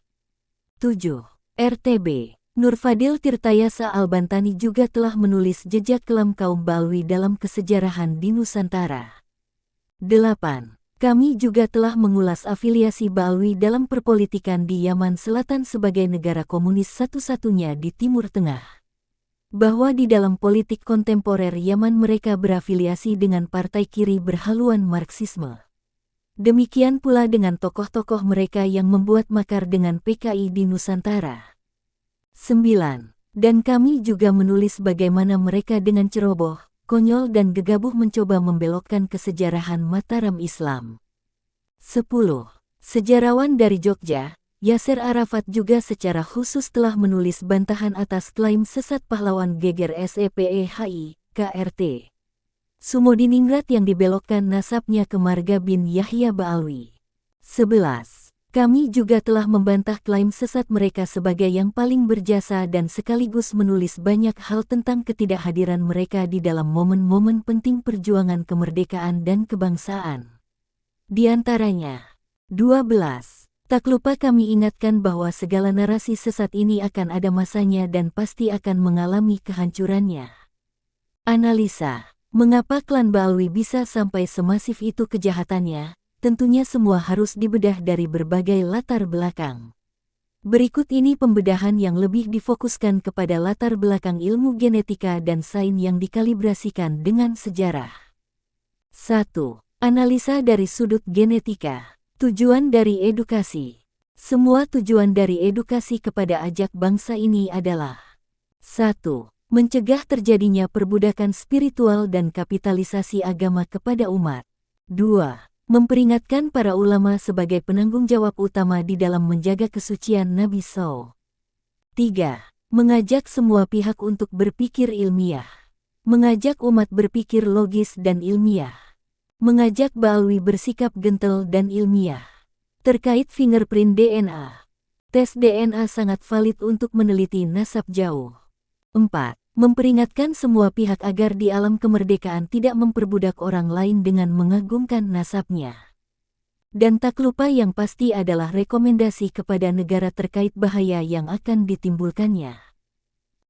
7. RTB Nurfadil Tirtayasa Al-Bantani juga telah menulis jejak kelam kaum Ba'alwi dalam kesejarahan di Nusantara. 8. Kami juga telah mengulas afiliasi Ba'alwi dalam perpolitikan di Yaman Selatan sebagai negara komunis satu-satunya di Timur Tengah. Bahwa di dalam politik kontemporer Yaman mereka berafiliasi dengan partai kiri berhaluan Marxisme. Demikian pula dengan tokoh-tokoh mereka yang membuat makar dengan PKI di Nusantara. 9. Dan kami juga menulis bagaimana mereka dengan ceroboh, konyol dan gegabah mencoba membelokkan kesejarahan Mataram Islam. 10. Sejarawan dari Jogja, Yasser Arafat juga secara khusus telah menulis bantahan atas klaim sesat pahlawan geger SEPEHI, KRT. Sumodiningrat yang dibelokkan nasabnya ke Marga bin Yahya Ba'alwi. 11. Kami juga telah membantah klaim sesat mereka sebagai yang paling berjasa dan sekaligus menulis banyak hal tentang ketidakhadiran mereka di dalam momen-momen penting perjuangan kemerdekaan dan kebangsaan. Di antaranya, 12. Tak lupa kami ingatkan bahwa segala narasi sesat ini akan ada masanya dan pasti akan mengalami kehancurannya. Analisa. Mengapa klan Ba'alwi bisa sampai semasif itu kejahatannya? Tentunya semua harus dibedah dari berbagai latar belakang. Berikut ini pembedahan yang lebih difokuskan kepada latar belakang ilmu genetika dan sains yang dikalibrasikan dengan sejarah. 1. Analisa dari sudut genetika. Tujuan dari edukasi. Semua tujuan dari edukasi kepada ajak bangsa ini adalah 1. Mencegah terjadinya perbudakan spiritual dan kapitalisasi agama kepada umat. 2. Memperingatkan para ulama sebagai penanggung jawab utama di dalam menjaga kesucian Nabi SAW. 3. Mengajak semua pihak untuk berpikir ilmiah. Mengajak umat berpikir logis dan ilmiah. Mengajak Ba'alwi bersikap gentle dan ilmiah. Terkait fingerprint DNA. Tes DNA sangat valid untuk meneliti nasab jauh. 4. Memperingatkan semua pihak agar di alam kemerdekaan tidak memperbudak orang lain dengan mengagungkan nasabnya. Dan tak lupa yang pasti adalah rekomendasi kepada negara terkait bahaya yang akan ditimbulkannya.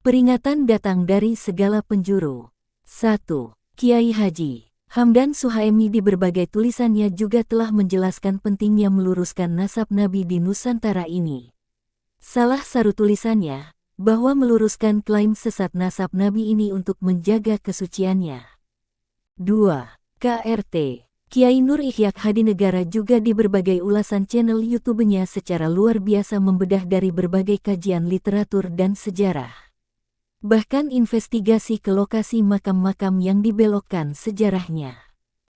Peringatan datang dari segala penjuru. 1. Kiai Haji Hamdan Suhaemi di berbagai tulisannya juga telah menjelaskan pentingnya meluruskan nasab Nabi di Nusantara ini. Salah satu tulisannya, bahwa meluruskan klaim sesat nasab Nabi ini untuk menjaga kesuciannya. 2. KRT Kiai Nur Ikhyak Hadinegara juga di berbagai ulasan channel YouTube-nya secara luar biasa membedah dari berbagai kajian literatur dan sejarah. Bahkan investigasi ke lokasi makam-makam yang dibelokkan sejarahnya.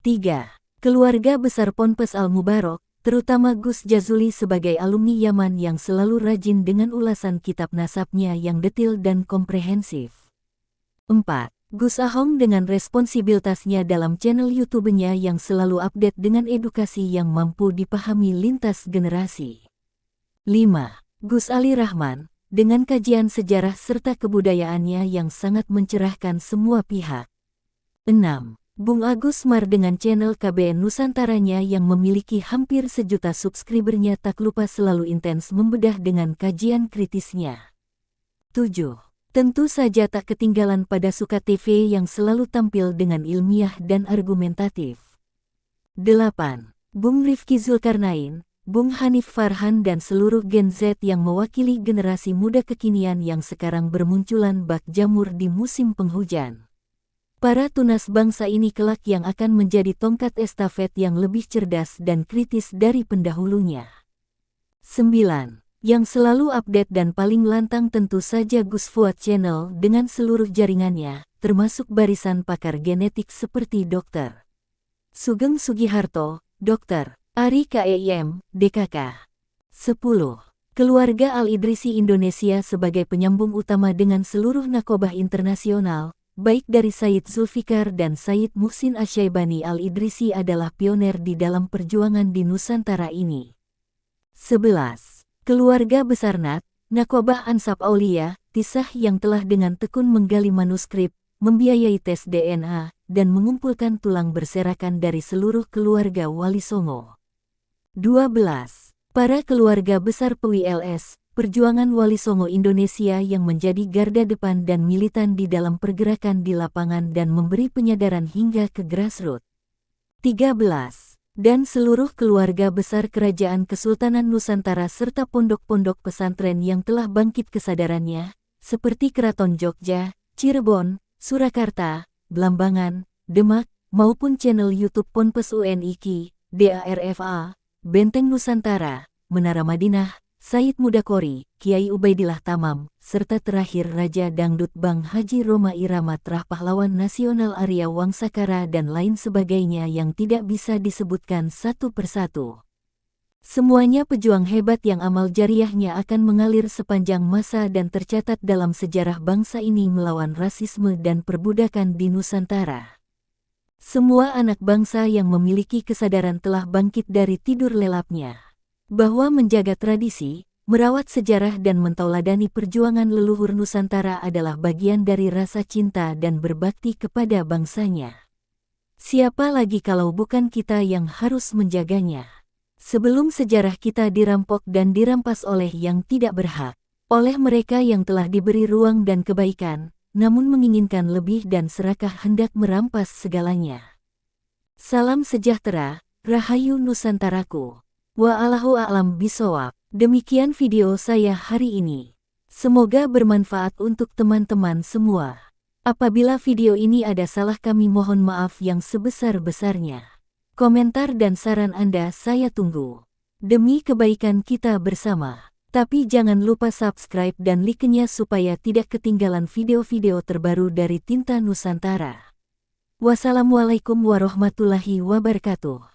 3. Keluarga besar Ponpes Al-Mubarok, terutama Gus Jazuli sebagai alumni Yaman yang selalu rajin dengan ulasan kitab nasabnya yang detil dan komprehensif. 4. Gus Ahong dengan responsibilitasnya dalam channel YouTube-nya yang selalu update dengan edukasi yang mampu dipahami lintas generasi. 5. Gus Ali Rahman, dengan kajian sejarah serta kebudayaannya yang sangat mencerahkan semua pihak. 6. Bung Agus Mar dengan channel KBN Nusantaranya yang memiliki hampir 1 juta subscribernya tak lupa selalu intens membedah dengan kajian kritisnya. 7. Tentu saja tak ketinggalan pada Suka TV yang selalu tampil dengan ilmiah dan argumentatif. 8. Bung Rifki Zulkarnain, Bung Hanif Farhan dan seluruh Gen Z yang mewakili generasi muda kekinian yang sekarang bermunculan bak jamur di musim penghujan. Para tunas bangsa ini kelak yang akan menjadi tongkat estafet yang lebih cerdas dan kritis dari pendahulunya. 9. Yang selalu update dan paling lantang tentu saja Gus Fuad Channel dengan seluruh jaringannya, termasuk barisan pakar genetik seperti Dr. Sugeng Sugiharto, Dr. Ari KEIM, DKK. 10. Keluarga Al-Idrisi Indonesia sebagai penyambung utama dengan seluruh nakobah internasional, baik dari Sayyid Zulfikar dan Sayyid Muhsin Asyaibani Al-Idrisi adalah pioner di dalam perjuangan di Nusantara ini. 11. Keluarga besar Nakobah Ansab Aulia, Tisah yang telah dengan tekun menggali manuskrip, membiayai tes DNA, dan mengumpulkan tulang berserakan dari seluruh keluarga Wali Songo. 12. Para keluarga besar PWLS, Perjuangan Wali Songo Indonesia yang menjadi garda depan dan militan di dalam pergerakan di lapangan dan memberi penyadaran hingga ke grassroots. 13. Dan seluruh keluarga besar Kerajaan Kesultanan Nusantara serta pondok-pondok pesantren yang telah bangkit kesadarannya, seperti Keraton Jogja, Cirebon, Surakarta, Blambangan, Demak, maupun channel YouTube Ponpes UNIK, DARFA, Benteng Nusantara, Menara Madinah, Said Mudakori, Kiai Ubaidillah Tamam, serta terakhir Raja Dangdut Bang Haji Roma Irama Trah Pahlawan Nasional Arya Wangsakara dan lain sebagainya yang tidak bisa disebutkan satu persatu. Semuanya pejuang hebat yang amal jariahnya akan mengalir sepanjang masa dan tercatat dalam sejarah bangsa ini melawan rasisme dan perbudakan di Nusantara. Semua anak bangsa yang memiliki kesadaran telah bangkit dari tidur lelapnya, bahwa menjaga tradisi, merawat sejarah dan mentauladani perjuangan leluhur Nusantara adalah bagian dari rasa cinta dan berbakti kepada bangsanya. Siapa lagi kalau bukan kita yang harus menjaganya? Sebelum sejarah kita dirampok dan dirampas oleh yang tidak berhak, oleh mereka yang telah diberi ruang dan kebaikan, namun menginginkan lebih dan serakah hendak merampas segalanya. Salam sejahtera, Rahayu Nusantaraku. Wa'allahu a'lam bishawab. Demikian video saya hari ini. Semoga bermanfaat untuk teman-teman semua. Apabila video ini ada salah kami mohon maaf yang sebesar-besarnya. Komentar dan saran Anda saya tunggu. Demi kebaikan kita bersama. Tapi jangan lupa subscribe dan like-nya supaya tidak ketinggalan video-video terbaru dari Tinta Nusantara. Wassalamualaikum warahmatullahi wabarakatuh.